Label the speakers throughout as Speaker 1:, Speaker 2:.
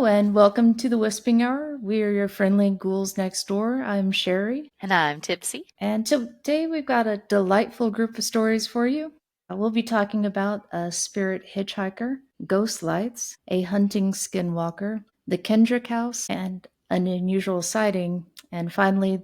Speaker 1: Hello and welcome to the Wisping Hour. We are your friendly ghouls next door. I'm Sheri,
Speaker 2: And I'm Tipsy.
Speaker 1: and today we've got a delightful group of stories for you. We'll be talking about a spirit hitchhiker, ghost lights, a hunting skinwalker, the Kendrick House, and an unusual sighting, and finally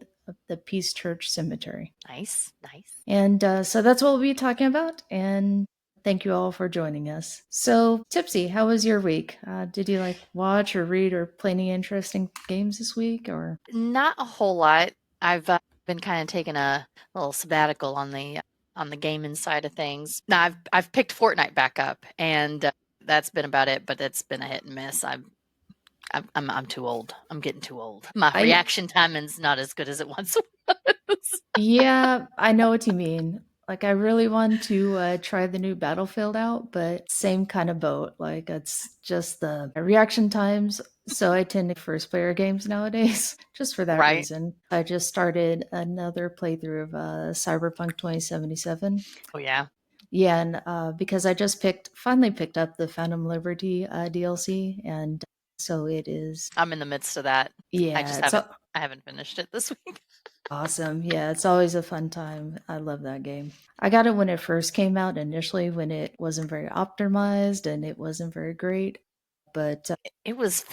Speaker 1: the Peace Church Cemetery.
Speaker 2: Nice, nice.
Speaker 1: And so that's what we'll be talking about. And thank you all for joining us. So, Tipsy, how was your week? Did you watch or read or play any interesting games this week? Or
Speaker 2: Not a whole lot. I've been kind of taking a little sabbatical on the gaming side of things. Now I've picked Fortnite back up, and that's been about it. But it's been a hit and miss. I'm too old. I'm getting too old. My
Speaker 1: I,
Speaker 2: reaction time is not as good as it once was.
Speaker 1: yeah, I know what you mean. Like, I really want to try the new Battlefield out, but same kind of boat. Like, it's just the reaction times. So I tend to first player games nowadays, just for that
Speaker 2: Right?
Speaker 1: reason. I just started another playthrough of Cyberpunk 2077.
Speaker 2: Oh yeah.
Speaker 1: Yeah, and because I just finally picked up the Phantom Liberty DLC, and so it is.
Speaker 2: I'm in the midst of that. I
Speaker 1: Yeah,
Speaker 2: just
Speaker 1: it's
Speaker 2: I haven't finished it this week.
Speaker 1: awesome. Yeah, it's always a fun time. I love that game. I got it when it first came out initially, when it wasn't very optimized and it wasn't very great. But
Speaker 2: It was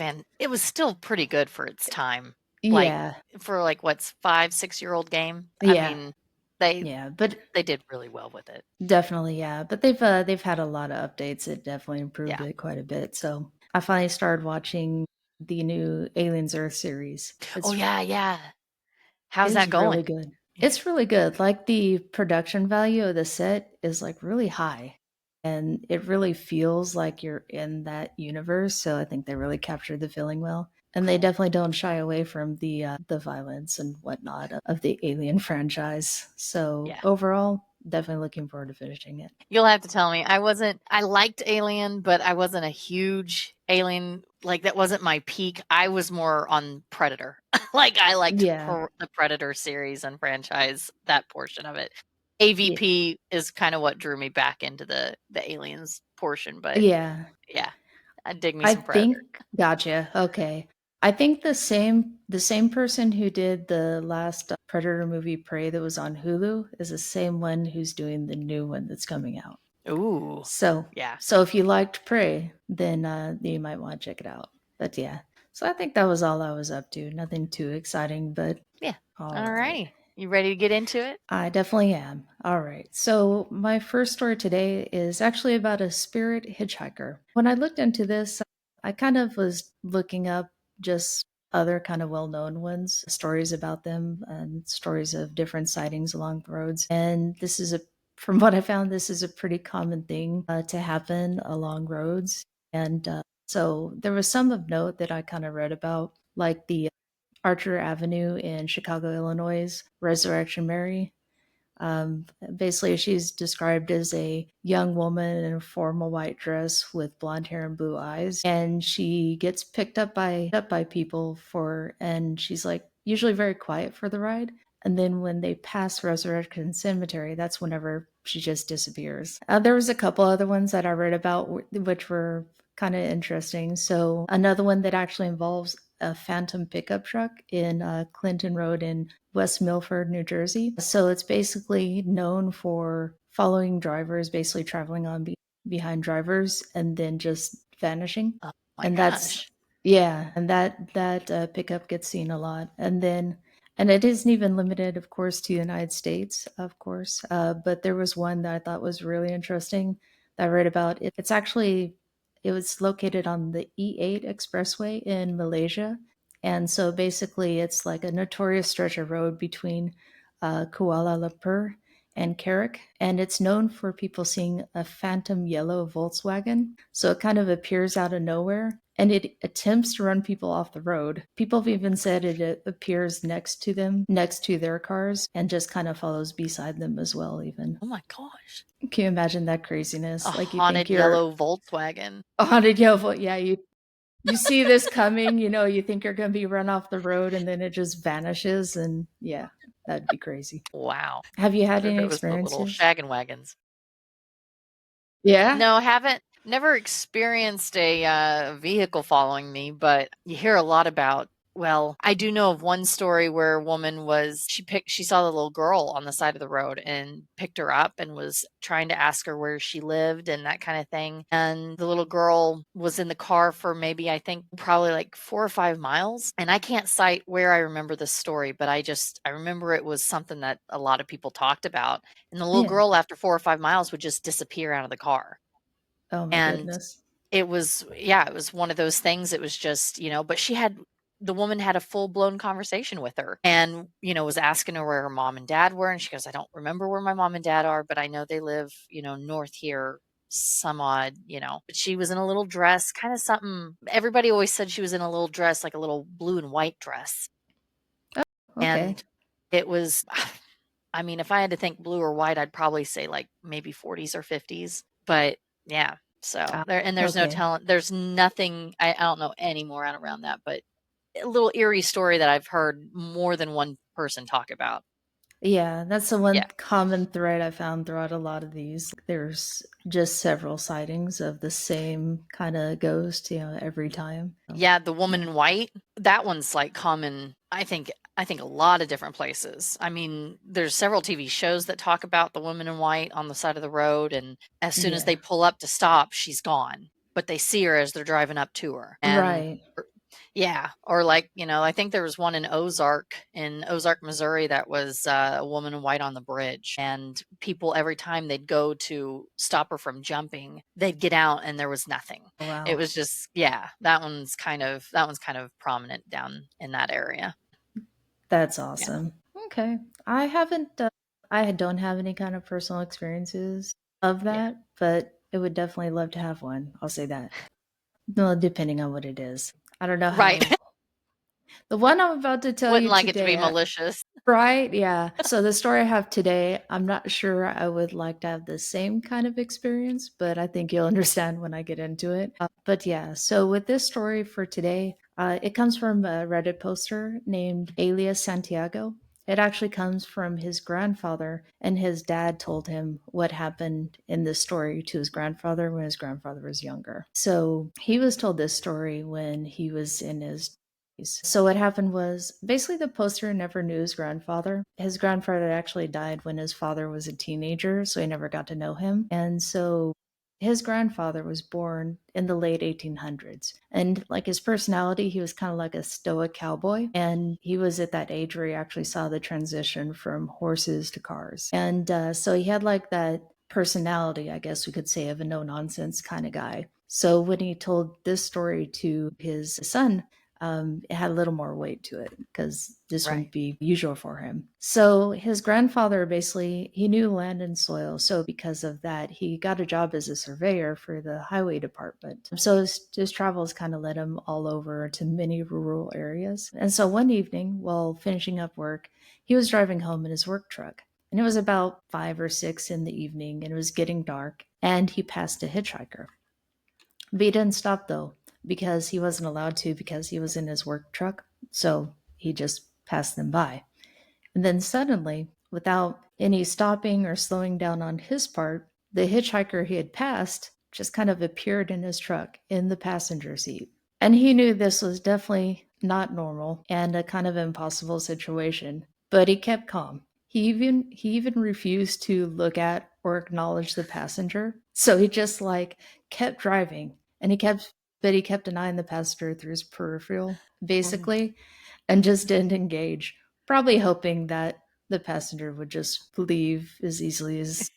Speaker 2: still pretty good for its time. Like
Speaker 1: yeah,
Speaker 2: for like what's 5, 6-year-old game. I
Speaker 1: yeah,
Speaker 2: mean, they
Speaker 1: yeah. But
Speaker 2: they did really well with it.
Speaker 1: definitely, yeah. But they've had a lot of updates. It definitely improved
Speaker 2: Yeah.
Speaker 1: it quite a bit. So I finally started watching the new Aliens Earth series.
Speaker 2: Oh
Speaker 1: It's
Speaker 2: yeah, yeah. How's
Speaker 1: is
Speaker 2: that
Speaker 1: really
Speaker 2: going?
Speaker 1: good.
Speaker 2: Yeah.
Speaker 1: It's really good. Like, the production value of the set is like really high. And it really feels like you're in that universe. So I think they really captured the feeling well. And they
Speaker 2: Cool.
Speaker 1: definitely don't shy away from the violence and whatnot of the Alien franchise. So
Speaker 2: Yeah.
Speaker 1: overall, definitely looking forward to finishing it.
Speaker 2: You'll have to tell me. I liked Alien, but I wasn't a huge Alien, like that wasn't my peak. I was more on Predator. Like I liked
Speaker 1: Yeah,
Speaker 2: the Predator series and franchise, that portion of it.
Speaker 1: yeah,
Speaker 2: AVP is kind of what drew me back into the Aliens portion, but
Speaker 1: yeah.
Speaker 2: yeah, I dig me
Speaker 1: I
Speaker 2: some Predator.
Speaker 1: think gotcha. Okay. I think the same person who did the last Predator movie Prey that was on Hulu is the same one who's doing the new one that's coming out.
Speaker 2: Ooh.
Speaker 1: So
Speaker 2: Yeah.
Speaker 1: so if you liked Prey, then you might want to check it out. But yeah. So I think that was all I was up to. Nothing too exciting, but
Speaker 2: Yeah.
Speaker 1: all
Speaker 2: All
Speaker 1: right.
Speaker 2: righty. You ready to get into it?
Speaker 1: I definitely am. All right. So, my first story today is actually about a spirit hitchhiker. When I looked into this, I kind of was looking up just other kind of well known ones, stories about them, and stories of different sightings along the roads. And from what I found, this is a pretty common thing to happen along roads. And so, there was some of note that I kind of read about, like the Archer Avenue in Chicago, Illinois, Resurrection Mary. Basically, she's described as a young woman in a formal white dress with blonde hair and blue eyes, and she gets picked up by people and she's like usually very quiet for the ride. And then when they pass Resurrection Cemetery, that's whenever she just disappears. There was a couple other ones that I read about which were kind of interesting. So another one that actually involves a phantom pickup truck in Clinton Road in West Milford, New Jersey. So it's basically known for following drivers, basically traveling behind drivers and then just vanishing.
Speaker 2: Oh my
Speaker 1: And that's
Speaker 2: gosh.
Speaker 1: yeah, and that pickup gets seen a lot. And it isn't even limited, of course, to the United States, of course. But there was one that I thought was really interesting that I read about. It was located on the E8 expressway in Malaysia. And so basically, it's like a notorious stretch of road between Kuala Lumpur and Carrick. And it's known for people seeing a phantom yellow Volkswagen. So it kind of appears out of nowhere and it attempts to run people off the road. People have even said it appears next to them, next to their cars, and just kind of follows beside them as well, even.
Speaker 2: Oh my gosh.
Speaker 1: Can you imagine that
Speaker 2: A
Speaker 1: craziness? Like, you think
Speaker 2: haunted
Speaker 1: you're
Speaker 2: yellow Volkswagen.
Speaker 1: a haunted yellow. Yeah, you see this coming, you think you're going to be run off the road and then it just vanishes. And yeah, that'd be crazy.
Speaker 2: Wow.
Speaker 1: Have you had
Speaker 2: What if
Speaker 1: any
Speaker 2: it was the little
Speaker 1: experiences?
Speaker 2: shaggin' wagons?
Speaker 1: Yeah.
Speaker 2: No, haven't never experienced a vehicle following me, but you hear a lot about. Well, I do know of one story where a woman was she saw the little girl on the side of the road and picked her up and was trying to ask her where she lived and that kind of thing. And the little girl was in the car for maybe I think probably like 4 or 5 miles. And I can't cite where I remember this story, but I remember it was something that a lot of people talked about. And the little
Speaker 1: Yeah.
Speaker 2: girl after 4 or 5 miles would just disappear out of the car.
Speaker 1: Oh my
Speaker 2: And
Speaker 1: goodness.
Speaker 2: it was yeah, it was one of those things, it was just, but the woman had a full-blown conversation with her and, was asking her where her mom and dad were, and she goes, "I don't remember where my mom and dad are, but I know they live, north here, some odd," but she was in a little dress, kinda something everybody always said she was in a little dress, like a little blue and white dress,
Speaker 1: Okay.
Speaker 2: and it was I mean, if I had to think blue or white, I'd probably say, like, maybe 40s or 50s, but yeah, so
Speaker 1: Ah,
Speaker 2: there's no
Speaker 1: okay.
Speaker 2: telling there's nothing I don't know any more out around that, but a little eerie story that I've heard more than one person talk about.
Speaker 1: Yeah, that's the one
Speaker 2: Yeah.
Speaker 1: common thread I found throughout a lot of these. There's just several sightings of the same kind of ghost, every time. So,
Speaker 2: Yeah, the woman
Speaker 1: yeah.
Speaker 2: in white, that one's, like, common, I think a lot of different places. I mean, there's several TV shows that talk about the woman in white on the side of the road, and as soon as they
Speaker 1: Yeah.
Speaker 2: pull up to stop, she's gone, but they see her as they're driving up to her, and
Speaker 1: Right.
Speaker 2: yeah, or like, I think there was one in Ozark, Missouri that was a woman in white on the bridge. And people, every time they'd go to stop her from jumping, they'd get out and there was nothing.
Speaker 1: Oh,
Speaker 2: It
Speaker 1: wow.
Speaker 2: was just, yeah, that one's kind of prominent down in that area.
Speaker 1: That's
Speaker 2: Yeah.
Speaker 1: awesome. Okay. I haven't, I don't have any kind of personal experiences of
Speaker 2: Yeah.
Speaker 1: that, but I would definitely love to have one. I'll say that. No, depending on what it is. I don't know
Speaker 2: Right.
Speaker 1: how. The one I'm about to tell
Speaker 2: Wouldn't
Speaker 1: you
Speaker 2: like it to be
Speaker 1: today,
Speaker 2: malicious.
Speaker 1: right? Yeah. So the story I have today, I'm not sure I would like to have the same kind of experience, but I think you'll understand when I get into it. But yeah, so with this story for today, it comes from a Reddit poster named Alias Santiago. It actually comes from his grandfather, and his dad told him what happened in this story to his grandfather when his grandfather was younger. So he was told this story when he was in his. So what happened was basically the poster never knew his grandfather. His grandfather actually died when his father was a teenager, so he never got to know him. And so his grandfather was born in the late 1800s. And like his personality, he was kind of like a stoic cowboy. And he was at that age where he actually saw the transition from horses to cars. And so he had like that personality, I guess we could say, of a no nonsense kind of guy. So when he told this story to his son, it had a little more weight to it because this
Speaker 2: Right.
Speaker 1: wouldn't be usual for him. So his grandfather basically he knew land and soil, so because of that, he got a job as a surveyor for the highway department. So his travels kind of led him all over to many rural areas. And so one evening, while finishing up work, he was driving home in his work truck. And it was about 5 or 6 in the evening, and it was getting dark. And he passed a hitchhiker. But he didn't stop though, because he wasn't allowed to because he was in his work truck. So he just passed them by. And then suddenly, without any stopping or slowing down on his part, the hitchhiker he had passed just kind of appeared in his truck in the passenger seat. And he knew this was definitely not normal and a kind of impossible situation, but he kept calm. He even refused to look at or acknowledge the passenger. So he just like kept driving and he kept an eye on the passenger through his peripheral,
Speaker 2: Mm.
Speaker 1: basically, and just didn't engage, probably hoping that the passenger would just leave as easily as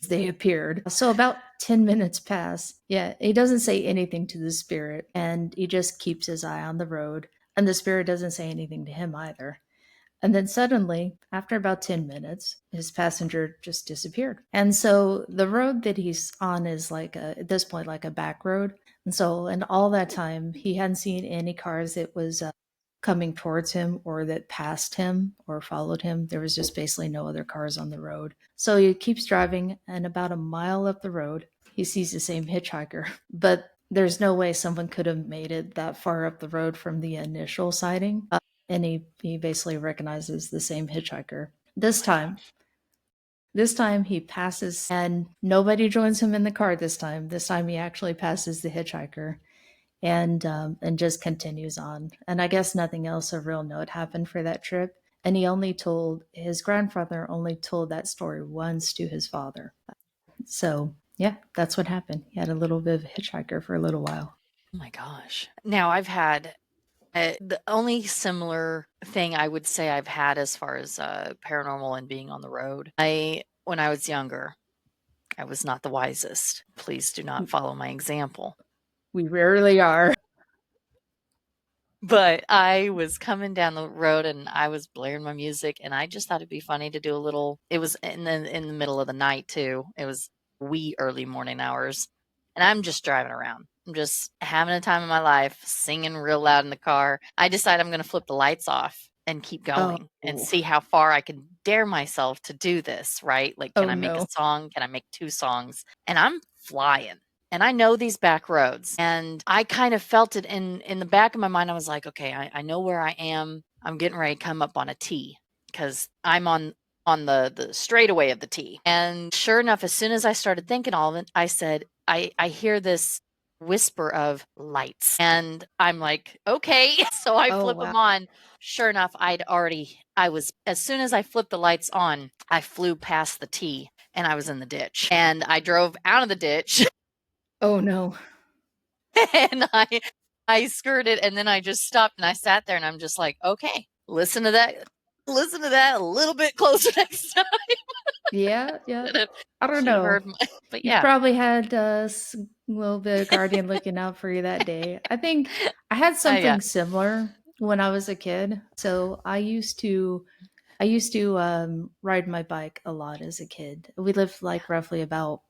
Speaker 1: they appeared. So about 10 minutes pass. Yeah, he doesn't say anything to the spirit and he just keeps his eye on the road. And the spirit doesn't say anything to him either. And then suddenly, after about 10 minutes, his passenger just disappeared. And so the road that he's on is at this point, like a back road. And so, in all that time, he hadn't seen any cars that was coming towards him or that passed him or followed him. There was just basically no other cars on the road. So he keeps driving, and about a mile up the road, he sees the same hitchhiker. But there's no way someone could have made it that far up the road from the initial sighting. And he basically recognizes the same hitchhiker.
Speaker 2: Oh
Speaker 1: This
Speaker 2: my
Speaker 1: time,
Speaker 2: gosh.
Speaker 1: This time he passes, and nobody joins him in the car this time. This time he actually passes the hitchhiker and just continues on. And I guess nothing else of real note happened for that trip. And he only told his grandfather only told that story once to his father. So yeah, that's what happened. He had a little bit of a hitchhiker for a little while.
Speaker 2: Oh my gosh. Now I've had the only similar thing I would say I've had as far as paranormal and being on the road. When I was younger, I was not the wisest. Please do not follow my example.
Speaker 1: We rarely are.
Speaker 2: But I was coming down the road and I was blaring my music and I just thought it'd be funny to do a little it was in the middle of the night too. It was wee early morning hours. And I'm just driving around. I'm just having a time of my life, singing real loud in the car. I decide I'm going to flip the lights off and keep
Speaker 1: Oh,
Speaker 2: going and see how far I can dare myself to do this, right? Like, can
Speaker 1: oh
Speaker 2: I make a
Speaker 1: no.
Speaker 2: song? Can I make two songs? And I'm flying. And I know these back roads, and I kind of felt it in the back of my mind. I was like, okay, I know where I am. I'm getting ready to come up on a T because I'm on the straightaway of the T. And sure enough, as soon as I started thinking all of it, I said, I hear this whisper of lights. And I'm like, okay. So I
Speaker 1: Oh
Speaker 2: flip
Speaker 1: wow.
Speaker 2: them on. Sure enough, I was, as soon as I flipped the lights on, I flew past the T and I was in the ditch. And I drove out of the ditch
Speaker 1: Oh no.
Speaker 2: and I skirted and then I just stopped and I sat there and I'm just like, okay, listen to that a little bit closer next time.
Speaker 1: Yeah, yeah. I don't
Speaker 2: Should have
Speaker 1: know.
Speaker 2: heard my, but
Speaker 1: You
Speaker 2: yeah.
Speaker 1: probably had a little bit of guardian looking out for you that day. I think I had
Speaker 2: Yeah.
Speaker 1: something similar when I was a kid. So I used to ride my bike a lot as a kid. We lived like roughly about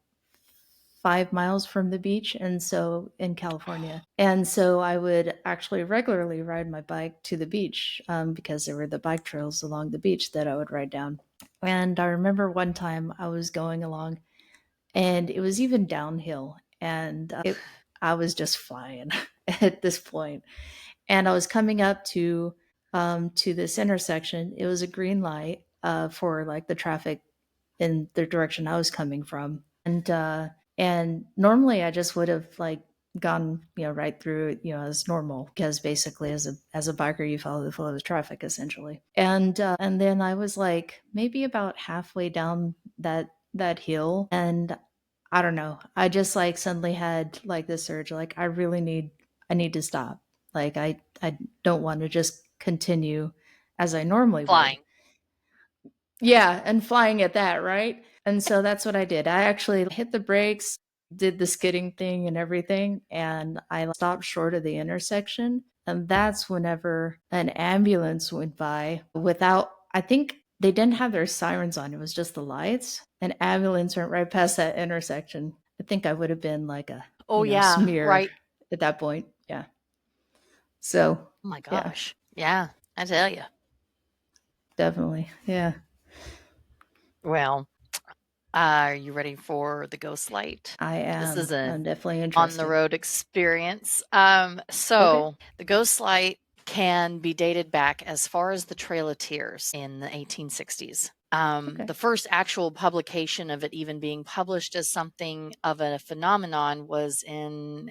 Speaker 1: 5 miles from the beach, and so in California. And so I would actually regularly ride my bike to the beach because there were the bike trails along the beach that I would ride down. And I remember one time I was going along, and it was even downhill, and I was just flying at this point. And I was coming up to this intersection. It was a green light for like the traffic in the direction I was coming from. And normally I just would have like gone, right through it, as normal, because basically as a biker you follow the flow of the traffic essentially. And then I was like maybe about halfway down that hill, and I don't know, I just like suddenly had like this urge, like I need to stop. Like I don't want to just continue as I normally would.
Speaker 2: Flying.
Speaker 1: Yeah, and flying at that, right? And so that's what I did. I actually hit the brakes, did the skidding thing and everything, and I stopped short of the intersection. And that's whenever an ambulance went by without, I think they didn't have their sirens on, it was just the lights. An ambulance went right past that intersection. I think I would have been like a,
Speaker 2: Oh yeah,
Speaker 1: smear
Speaker 2: right.
Speaker 1: at that point. Yeah. So,
Speaker 2: Oh my
Speaker 1: yeah,
Speaker 2: gosh. Yeah, I tell you.
Speaker 1: definitely. Yeah,
Speaker 2: Well, are you ready for the ghost light?
Speaker 1: I
Speaker 2: This is
Speaker 1: am.
Speaker 2: an
Speaker 1: I'm definitely
Speaker 2: on the
Speaker 1: interested.
Speaker 2: road experience.
Speaker 1: Okay.
Speaker 2: So the ghost light can be dated back as far as the Trail of Tears in the 1860s.
Speaker 1: Okay.
Speaker 2: The first actual publication of it even being published as something of a phenomenon was in,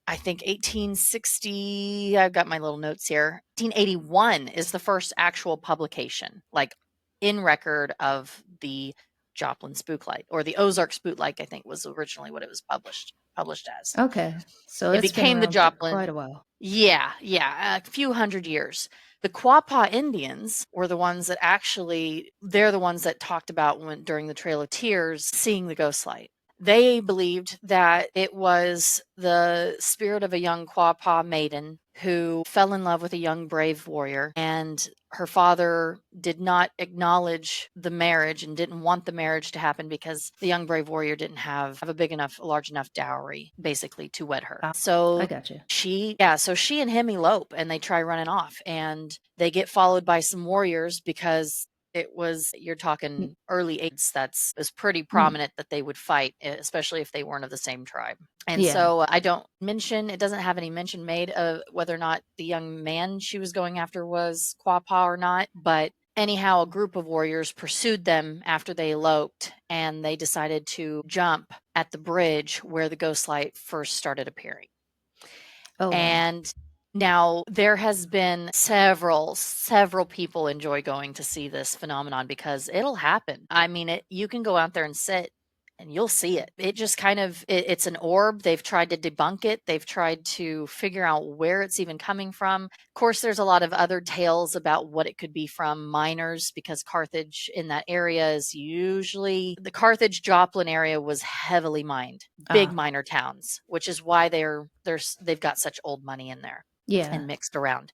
Speaker 2: I think, 1860. I've got my little notes here. 1881 is the first actual publication, like in record of the Joplin spooklight, or the Ozark spooklight, I think was originally what it was published as.
Speaker 1: Okay. So
Speaker 2: It
Speaker 1: it's been
Speaker 2: became the
Speaker 1: around for
Speaker 2: Joplin.
Speaker 1: quite a while.
Speaker 2: Yeah, yeah, a few hundred years. The Quapaw Indians were the ones that actually, they're the ones that talked about when during the Trail of Tears seeing the ghost light. They believed that it was the spirit of a young Quapaw maiden who fell in love with a young brave warrior, and her father did not acknowledge the marriage and didn't want the marriage to happen because the young brave warrior didn't have a big enough, large enough dowry basically to wed her.
Speaker 1: Ah, I
Speaker 2: So
Speaker 1: got you.
Speaker 2: she and him elope and they try running off, and they get followed by some warriors because it was, you're
Speaker 1: Mm,
Speaker 2: talking early AIDS, that's was pretty
Speaker 1: mm,
Speaker 2: prominent that they would fight, especially if they weren't of the same tribe. And
Speaker 1: yeah.
Speaker 2: so I don't mention, it doesn't have any mention made of whether or not the young man she was going after was Quapaw or not, but anyhow, a group of warriors pursued them after they eloped, and they decided to jump at the bridge where the ghost light first started appearing.
Speaker 1: Oh wow.
Speaker 2: And now there has been several people enjoy going to see this phenomenon because it'll happen. I mean, you can go out there and sit and you'll see it. It just kind of it's an orb. They've tried to debunk it. They've tried to figure out where it's even coming from. Of course, there's a lot of other tales about what it could be from miners because Carthage in that area is usually the Carthage Joplin area was heavily mined, big
Speaker 1: Ah,
Speaker 2: miner towns, which is why they've got such old money in there
Speaker 1: yeah.
Speaker 2: and mixed around.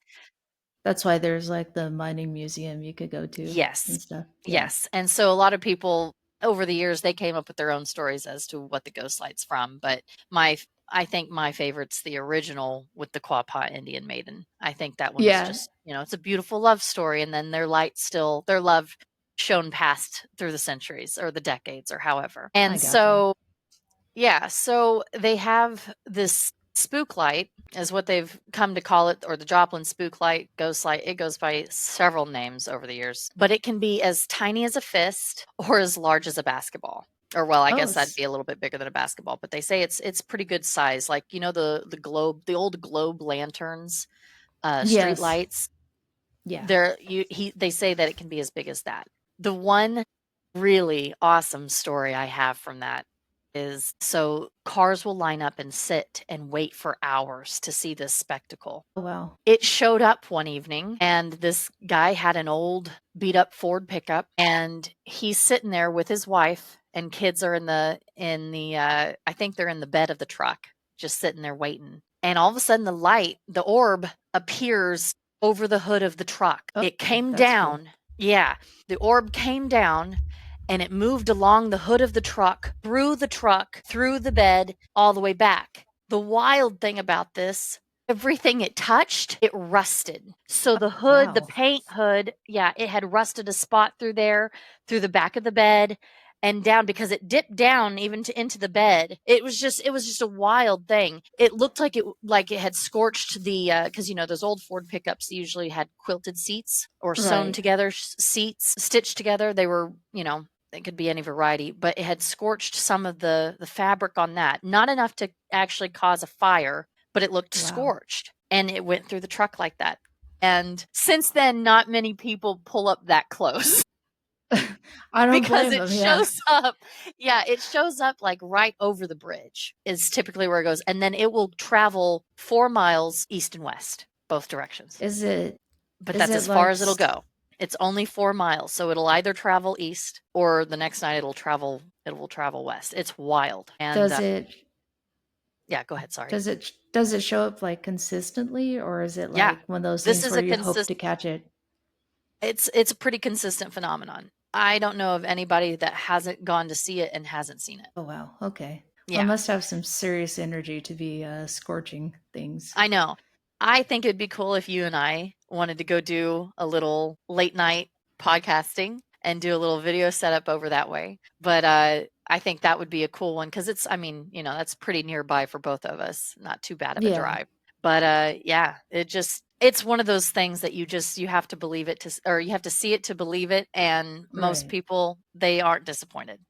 Speaker 1: That's why there's like the mining museum you could go to
Speaker 2: Yes.
Speaker 1: and stuff. Yeah.
Speaker 2: Yes. And so a lot of people over the years they came up with their own stories as to what the ghost light's from, but my I think my favorite's the original with the Quapaw Indian Maiden. I think that one's
Speaker 1: Yeah,
Speaker 2: just, it's a beautiful love story and then their love shown past through the centuries or the decades or however.
Speaker 1: I
Speaker 2: And
Speaker 1: gotcha.
Speaker 2: so yeah, so they have this spook light, is what they've come to call it, or the Joplin spook light, ghost light. It goes by several names over the years, but it can be as tiny as a fist or as large as a basketball. Or well, I
Speaker 1: Oh,
Speaker 2: guess that'd be a little bit bigger than a basketball, but they say it's pretty good size. Like the old globe lanterns, street
Speaker 1: yes.
Speaker 2: lights.
Speaker 1: Yeah.
Speaker 2: They say that it can be as big as that. The one really awesome story I have from that is so cars will line up and sit and wait for hours to see this spectacle.
Speaker 1: Oh, wow.
Speaker 2: It showed up one evening and this guy had an old beat up Ford pickup and he's sitting there with his wife and kids are in the I think they're in the bed of the truck just sitting there waiting. And all of a sudden the orb appears over the hood of the truck.
Speaker 1: Oh,
Speaker 2: It came
Speaker 1: that's cool.
Speaker 2: down. Yeah, the orb came down and it moved along the hood of the truck, through the bed, all the way back. The wild thing about this, everything it touched, it rusted. So the hood, the
Speaker 1: Wow.
Speaker 2: paint hood, yeah, it had rusted a spot through there, through the back of the bed and down because it dipped down even into the bed. It was just a wild thing. It looked like it had scorched the because those old Ford pickups usually had quilted seats or sewn
Speaker 1: Right.
Speaker 2: together seats stitched together. They were it could be any variety, but it had scorched some of the fabric on that. Not enough to actually cause a fire, but it looked
Speaker 1: Wow.
Speaker 2: scorched and it went through the truck like that. And since then, not many people pull up that close
Speaker 1: I don't
Speaker 2: because
Speaker 1: blame
Speaker 2: it
Speaker 1: them. Yeah.
Speaker 2: shows up. Yeah, it shows up like right over the bridge, is typically where it goes. And then it will travel 4 miles east and west, both directions.
Speaker 1: Is it
Speaker 2: But
Speaker 1: is
Speaker 2: that's
Speaker 1: it
Speaker 2: as far
Speaker 1: like
Speaker 2: as it'll go. It's only 4 miles. So it'll either travel east or the next night it will travel west. It's wild. And
Speaker 1: does it
Speaker 2: yeah, go ahead. Sorry.
Speaker 1: does it show up like consistently, or is it
Speaker 2: Yeah.
Speaker 1: like one of those
Speaker 2: This
Speaker 1: things
Speaker 2: is
Speaker 1: where
Speaker 2: a
Speaker 1: you hope
Speaker 2: consist
Speaker 1: to catch it?
Speaker 2: it's a pretty consistent phenomenon. I don't know of anybody that hasn't gone to see it and hasn't seen it.
Speaker 1: Oh wow. Okay. Well, it
Speaker 2: Yeah.
Speaker 1: must have some serious energy to be scorching things.
Speaker 2: I know. I think it'd be cool if you and I wanted to go do a little late night podcasting and do a little video setup over that way. But I think that would be a cool one because that's pretty nearby for both of us. Not too bad of a
Speaker 1: Yeah.
Speaker 2: drive. But yeah, it's one of those things that you have to believe it or you have to see it to believe it. And most
Speaker 1: Right.
Speaker 2: people, they aren't disappointed.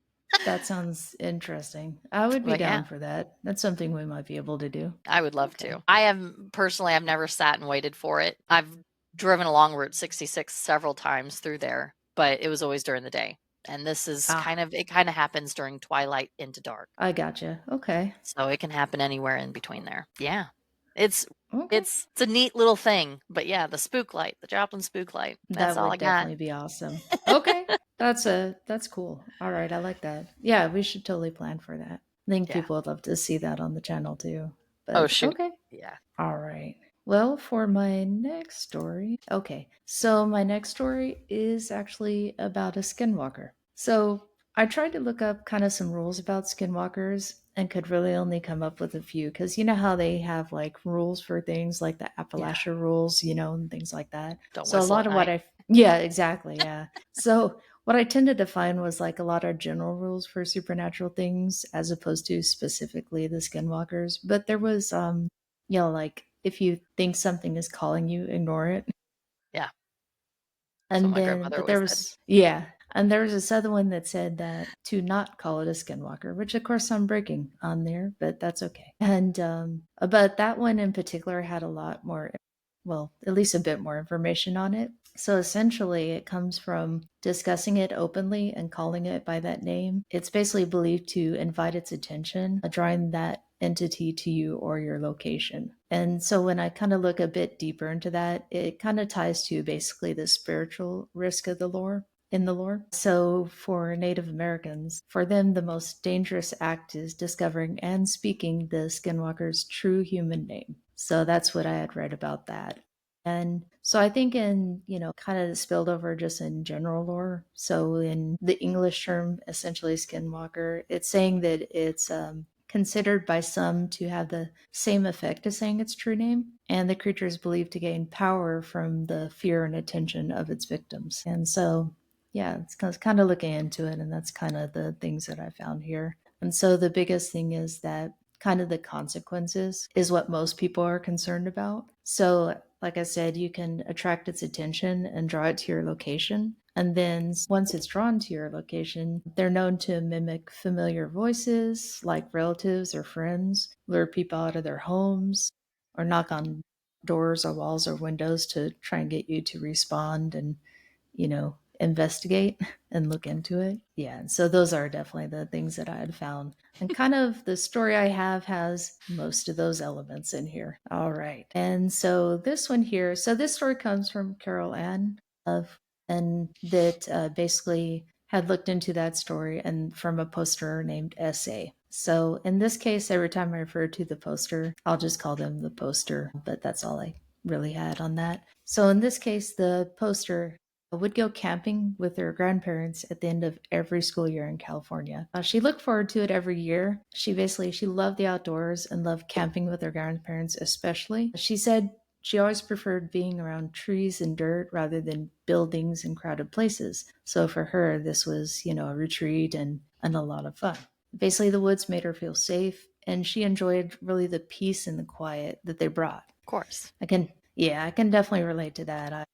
Speaker 1: That sounds interesting. I would be
Speaker 2: But
Speaker 1: down
Speaker 2: yeah.
Speaker 1: for that. That's something we might be able to do.
Speaker 2: I would love
Speaker 1: Okay.
Speaker 2: to. I've never sat and waited for it. I've driven along Route 66 several times through there, but it was always during the day. And this is
Speaker 1: Ah,
Speaker 2: it kind of happens during twilight into dark.
Speaker 1: I gotcha. Okay.
Speaker 2: So it can happen anywhere in between there. Yeah. It's
Speaker 1: Okay.
Speaker 2: it's a neat little thing. But yeah, the spook light, the Joplin spook light. That's
Speaker 1: That
Speaker 2: all I
Speaker 1: would
Speaker 2: got.
Speaker 1: definitely be awesome. Okay. That's cool. All right, I like that. Yeah, we should totally plan for that. I think
Speaker 2: Yeah.
Speaker 1: people would love to see that on the channel too.
Speaker 2: Oh
Speaker 1: But
Speaker 2: shoot.
Speaker 1: okay.
Speaker 2: Yeah.
Speaker 1: All right. Well, for my next story, okay. So, my next story is actually about a skinwalker. So, I tried to look up kind of some rules about skinwalkers and could really only come up with a few because you know how they have like rules for things like the
Speaker 2: Yeah.
Speaker 1: Appalachia rules, and things like that.
Speaker 2: Don't
Speaker 1: So, a
Speaker 2: whistle
Speaker 1: lot
Speaker 2: at
Speaker 1: of what
Speaker 2: night.
Speaker 1: yeah, exactly. Yeah. So, what I tended to find was like a lot of general rules for supernatural things as opposed to specifically the skinwalkers. But there was like if you think something is calling you, ignore it.
Speaker 2: Yeah. That's what
Speaker 1: And
Speaker 2: my
Speaker 1: then,
Speaker 2: grandmother
Speaker 1: but
Speaker 2: always
Speaker 1: there
Speaker 2: said.
Speaker 1: was, yeah. And there was this other one that said that to not call it a skinwalker, which of course I'm breaking on there, but that's okay. And, but that one in particular had a lot more, well, at least a bit more information on it. So essentially, it comes from discussing it openly and calling it by that name. It's basically believed to invite its attention, drawing that entity to you or your location. And so when I kind of look a bit deeper into that, it kind of ties to basically the spiritual risk of the lore. In the lore. So, for Native Americans, for them, the most dangerous act is discovering and speaking the skinwalker's true human name. So, that's what I had read about that. And so I think in, kind of spilled over just in general lore. So in the English term, essentially skinwalker, it's saying that it's considered by some to have the same effect as saying its true name. And the creature is believed to gain power from the fear and attention of its victims. And so, yeah, it's kind of looking into it. And that's kind of the things that I found here. And so the biggest thing is that kind of the consequences is what most people are concerned about. So, like I said, you can attract its attention and draw it to your location. And then once it's drawn to your location, they're known to mimic familiar voices like relatives or friends, lure people out of their homes, or knock on doors or walls or windows to try and get you to respond and investigate and look into it. Yeah. And so those are definitely the things that I had found. And kind of the story I have has most of those elements in here. All right. And so this one here, so this story comes from Carol Ann of, and that basically had looked into that story and from a poster named SA. So in this case, every time I refer to the poster, I'll just call them the poster, but that's all I really had on that. So in this case, the poster would go camping with her grandparents at the end of every school year in California. She looked forward to it every year. She loved the outdoors and loved camping with her grandparents especially. She said she always preferred being around trees and dirt rather than buildings and crowded places. So for her, this was, a retreat and a lot of fun. Basically, the woods made her feel safe, and she enjoyed really the peace and the quiet that they brought.
Speaker 2: Of course.
Speaker 1: I can definitely relate to that.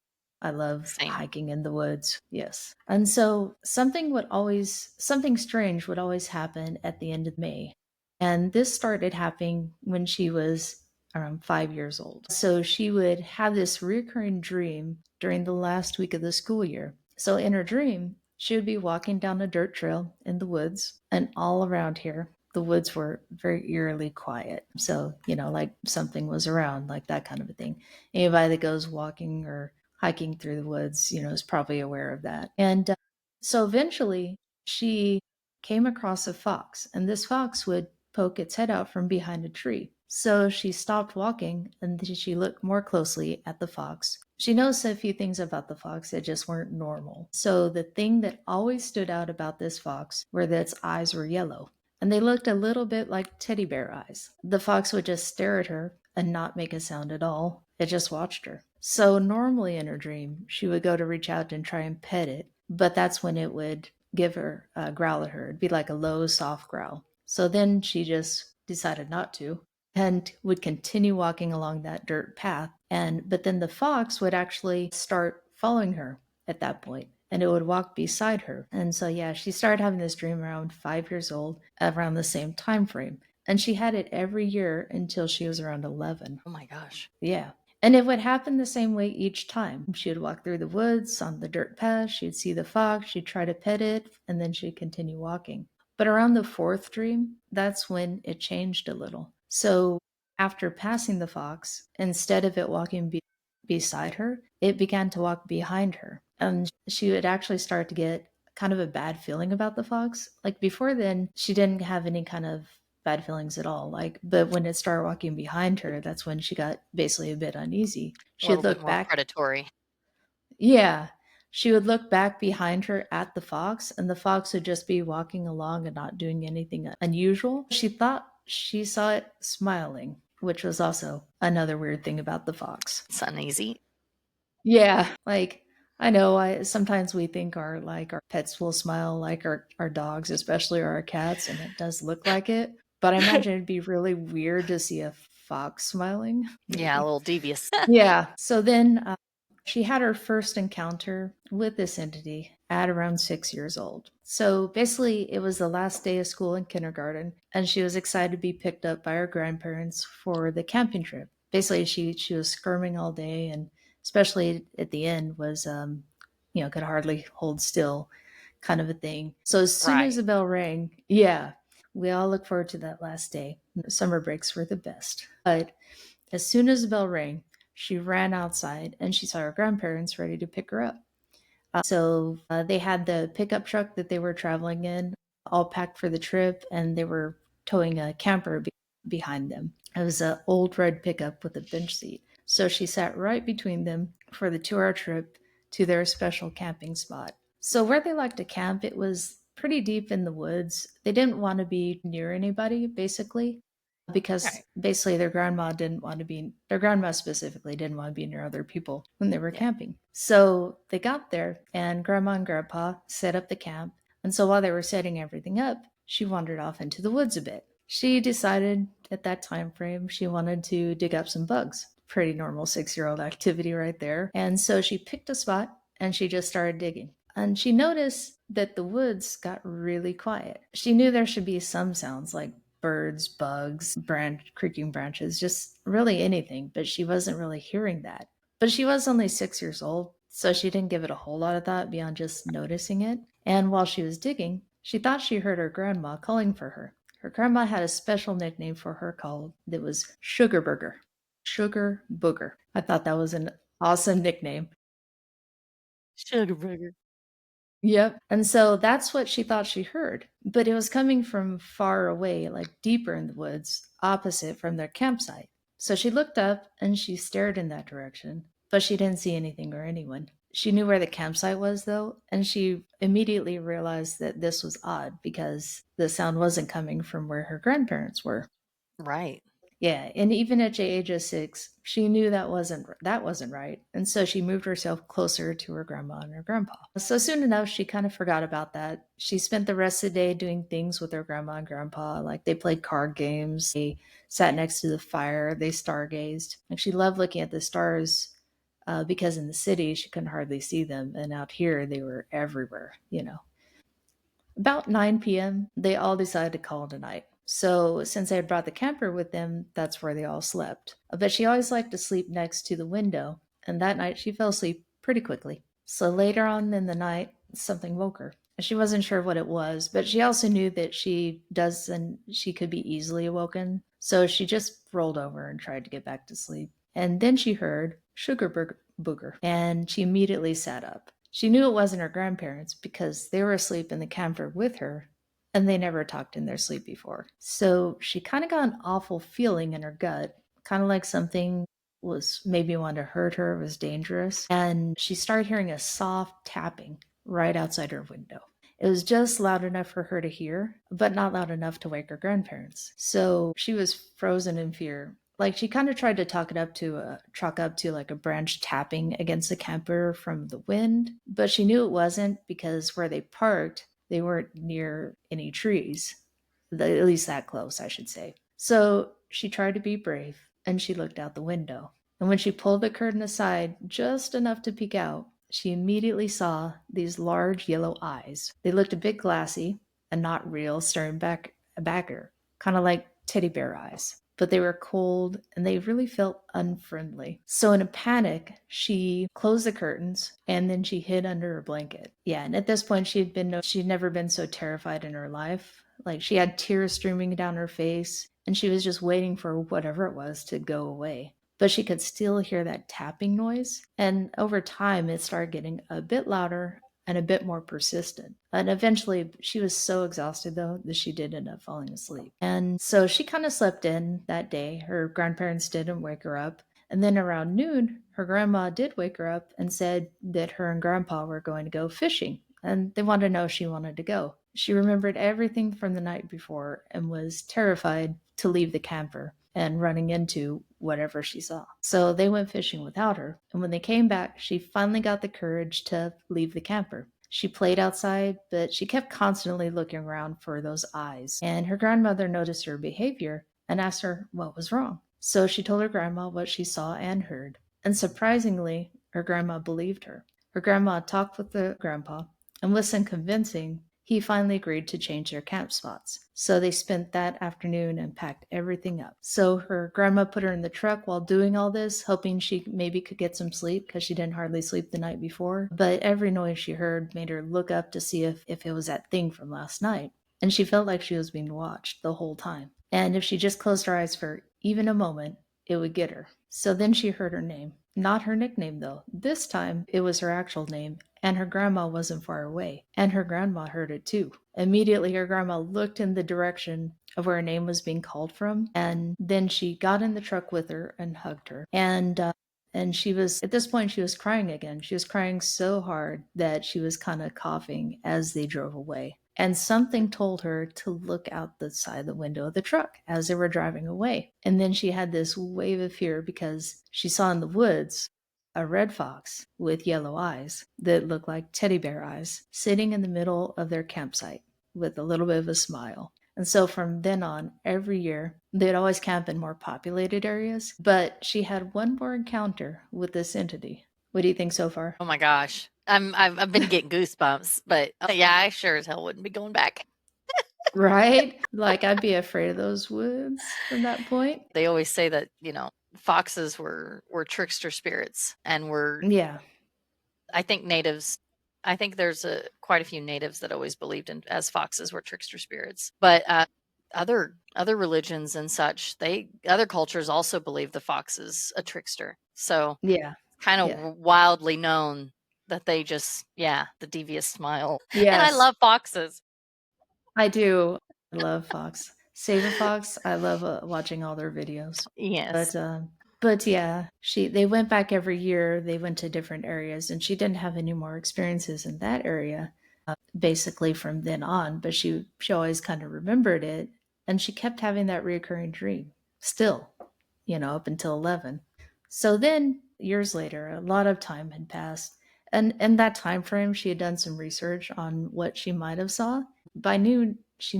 Speaker 1: I love
Speaker 2: Same.
Speaker 1: hiking in the woods. Yes. And so something strange would always happen at the end of May. And this started happening when she was around 5 years old. So she would have this recurring dream during the last week of the school year. So in her dream, she would be walking down a dirt trail in the woods, and all around here, the woods were very eerily quiet. So, like something was around, like that kind of a thing. Anybody that goes walking or hiking through the woods, is probably aware of that. And so eventually she came across a fox, and this fox would poke its head out from behind a tree. So she stopped walking and then she looked more closely at the fox. She noticed a few things about the fox that just weren't normal. So the thing that always stood out about this fox were that its eyes were yellow, and they looked a little bit like teddy bear eyes. The fox would just stare at her and not make a sound at all. It just watched her. So normally in her dream, she would go to reach out and try and pet it, but that's when it would give her a growl at her. It'd be like a low, soft growl. So then she just decided not to and would continue walking along that dirt path. But then the fox would actually start following her at that point, and it would walk beside her. And so yeah, she started having this dream around 5 years old, around the same time frame. And she had it every year until she was around 11.
Speaker 2: Oh my gosh.
Speaker 1: Yeah. And it would happen the same way each time. She would walk through the woods on the dirt path, she'd see the fox, she'd try to pet it, and then she'd continue walking. But around the fourth dream, that's when it changed a little. So after passing the fox, instead of it walking beside her, it began to walk behind her. And she would actually start to get kind of a bad feeling about the fox. Like before then, she didn't have any kind of bad feelings at all. But when it started walking behind her, that's when she got basically a bit uneasy.
Speaker 2: A
Speaker 1: She'd
Speaker 2: little bit
Speaker 1: look
Speaker 2: more
Speaker 1: back.
Speaker 2: predatory.
Speaker 1: Yeah. She would look back behind her at the fox, and the fox would just be walking along and not doing anything unusual. She thought she saw it smiling, which was also another weird thing about the fox.
Speaker 2: It's uneasy.
Speaker 1: Yeah, like I know I sometimes we think our pets will smile like our dogs, especially our cats, and it does look like it. But I imagine it'd be really weird to see a fox smiling,
Speaker 2: Yeah, a
Speaker 1: maybe.
Speaker 2: little devious.
Speaker 1: Yeah. So then She had her first encounter with this entity at around 6 years old. So basically, it was the last day of school in kindergarten, and she was excited to be picked up by her grandparents for the camping trip. Basically, she was squirming all day, and especially at the end was could hardly hold still, kind of a thing. So as soon as the
Speaker 2: Right.
Speaker 1: bell rang, yeah, we all look forward to that last day. Summer breaks were the best, but as soon as the bell rang, she ran outside and she saw her grandparents ready to pick her up. So they had the pickup truck that they were traveling in, all packed for the trip, and they were towing a camper behind them. It was an old red pickup with a bench seat. So she sat right between them for the 2 hour trip to their special camping spot. So, where they liked to camp, it was pretty deep in the woods. They didn't want to be near anybody, basically, because
Speaker 2: Right.
Speaker 1: basically their grandma specifically didn't want to be near other people when they were
Speaker 2: Yeah.
Speaker 1: camping. So they got there and grandma and grandpa set up the camp. And so while they were setting everything up, she wandered off into the woods a bit. She decided at that time frame she wanted to dig up some bugs. Pretty normal 6 year old activity right there. And so she picked a spot and she just started digging. And she noticed that the woods got really quiet. She knew there should be some sounds like birds, bugs, creaking branches, just really anything, but she wasn't really hearing that. But she was only 6 years old, so she didn't give it a whole lot of thought beyond just noticing it. And while she was digging, she thought she heard her grandma calling for her. Her grandma had a special nickname for her called that was Sugar Burger. Sugar Booger. I thought that was an awesome nickname.
Speaker 2: Sugar burger.
Speaker 1: Yep. And so that's what she thought she heard. But it was coming from far away, like deeper in the woods, opposite from their campsite. So she looked up and she stared in that direction, but she didn't see anything or anyone. She knew where the campsite was, though, and she immediately realized that this was odd because the sound wasn't coming from where her grandparents were.
Speaker 2: Right.
Speaker 1: Yeah, and even at the age of 6, she knew that wasn't right, and so she moved herself closer to her grandma and her grandpa. So soon enough, she kind of forgot about that. She spent the rest of the day doing things with her grandma and grandpa, like they played card games, they sat next to the fire, they stargazed, and she loved looking at the stars. Because in the city she couldn't hardly see them, and out here they were everywhere. About 9 p.m., they all decided to call it a night. So, since they had brought the camper with them, that's where they all slept. But she always liked to sleep next to the window, and that night she fell asleep pretty quickly. So, later on in the night, something woke her. She wasn't sure what it was, but she also knew that she could be easily awoken. So, she just rolled over and tried to get back to sleep. And then she heard Booger, and she immediately sat up. She knew it wasn't her grandparents because they were asleep in the camper with her and they never talked in their sleep before. So she kind of got an awful feeling in her gut, kind of like something was maybe wanting to hurt her, was dangerous. And she started hearing a soft tapping right outside her window. It was just loud enough for her to hear, but not loud enough to wake her grandparents. So she was frozen in fear. Like she kind of tried to chalk up to like a branch tapping against the camper from the wind, but she knew it wasn't because where they parked, they weren't near any trees, at least that close, I should say. So she tried to be brave and she looked out the window. And when she pulled the curtain aside just enough to peek out, she immediately saw these large yellow eyes. They looked a bit glassy and not real, staring back at her, kind of like teddy bear eyes. But they were cold and they really felt unfriendly. So, in a panic, she closed the curtains and then she hid under her blanket. Yeah, and at this point, she'd never been so terrified in her life. Like, she had tears streaming down her face and she was just waiting for whatever it was to go away. But she could still hear that tapping noise. And over time, it started getting a bit louder and a bit more persistent. And eventually, she was so exhausted, though, that she did end up falling asleep. And so she kind of slept in that day. Her grandparents didn't wake her up. And then around noon, her grandma did wake her up and said that her and grandpa were going to go fishing. And they wanted to know if she wanted to go. She remembered everything from the night before and was terrified to leave the camper and running into whatever she saw. So they went fishing without her, and when they came back, she finally got the courage to leave the camper. She played outside, but she kept constantly looking around for those eyes. And her grandmother noticed her behavior and asked her what was wrong. So she told her grandma what she saw and heard. And surprisingly, her grandma believed her. Her grandma talked with the grandpa, and with some convincing, he finally agreed to change their camp spots. So they spent that afternoon and packed everything up. So her grandma put her in the truck while doing all this, hoping she maybe could get some sleep because she didn't hardly sleep the night before. But every noise she heard made her look up to see if it was that thing from last night. And she felt like she was being watched the whole time. And if she just closed her eyes for even a moment, it would get her. So then she heard her name. Not her nickname, though. This time it was her actual name, and her grandma wasn't far away. And her grandma heard it too. Immediately, her grandma looked in the direction of where her name was being called from, and then she got in the truck with her and hugged her. And she was, at this point, she was crying again. She was crying so hard that she was kind of coughing as they drove away. And something told her to look out the side of the window of the truck as they were driving away. And then she had this wave of fear because she saw in the woods a red fox with yellow eyes that looked like teddy bear eyes sitting in the middle of their campsite with a little bit of a smile. And so from then on, every year, they'd always camp in more populated areas. But she had one more encounter with this entity. What do you think so far?
Speaker 2: Oh my gosh. I've been getting goosebumps, but yeah, I sure as hell wouldn't be going back.
Speaker 1: Right? Like, I'd be afraid of those woods from that point.
Speaker 2: They always say that, foxes were trickster spirits and were
Speaker 1: Yeah.
Speaker 2: I think natives I think there's quite a few natives that always believed in as foxes were trickster spirits. But other religions and such, they other cultures also believe the fox is a trickster. So
Speaker 1: Yeah.
Speaker 2: kind of
Speaker 1: Yeah.
Speaker 2: wildly known that they just, yeah, the devious smile. And I
Speaker 1: Yes,
Speaker 2: love foxes.
Speaker 1: I do. I love Fox. Saber Fox, I love watching all their videos.
Speaker 2: Yes.
Speaker 1: But but yeah, she they went back every year. They went to different areas, and she didn't have any more experiences in that area. Basically, from then on, but she always kind of remembered it, and she kept having that reoccurring dream. Still, up until 11. So then years later, a lot of time had passed. And in that time frame, she had done some research on what she might have saw. By now she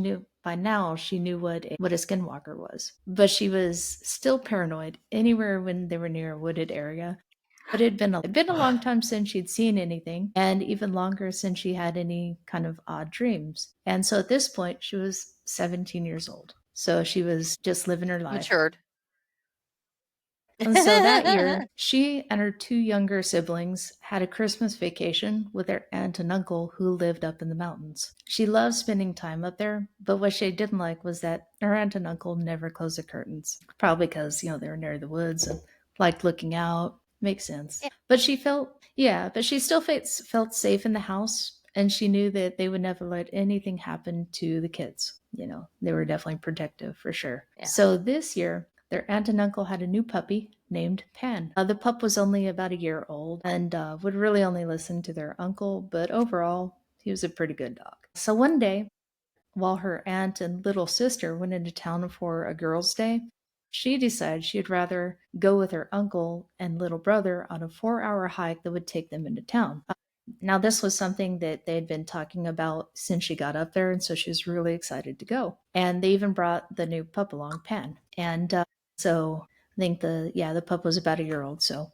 Speaker 1: knew what a skinwalker was. But she was still paranoid anywhere when they were near a wooded area. But it'd been a long time since she'd seen anything, and even longer since she had any kind of odd dreams. And so at this point, she was 17 years old. So she was just living her life.
Speaker 2: Matured.
Speaker 1: And so that year, she and her two younger siblings had a Christmas vacation with their aunt and uncle who lived up in the mountains. She loved spending time up there, but what she didn't like was that her aunt and uncle never closed the curtains. Probably because, they were near the woods and liked looking out. Makes sense.
Speaker 2: Yeah.
Speaker 1: But she still felt safe in the house, and she knew that they would never let anything happen to the kids. They were definitely protective for sure.
Speaker 2: Yeah.
Speaker 1: So this year, their aunt and uncle had a new puppy named Pan. The pup was only about a year old and would really only listen to their uncle, but overall, he was a pretty good dog. So one day, while her aunt and little sister went into town for a girls' day, she decided she'd rather go with her uncle and little brother on a 4-hour hike that would take them into town. Now, this was something that they had been talking about since she got up there, and so she was really excited to go. And they even brought the new pup along, Pan. And so I think the pup was about a year old, so,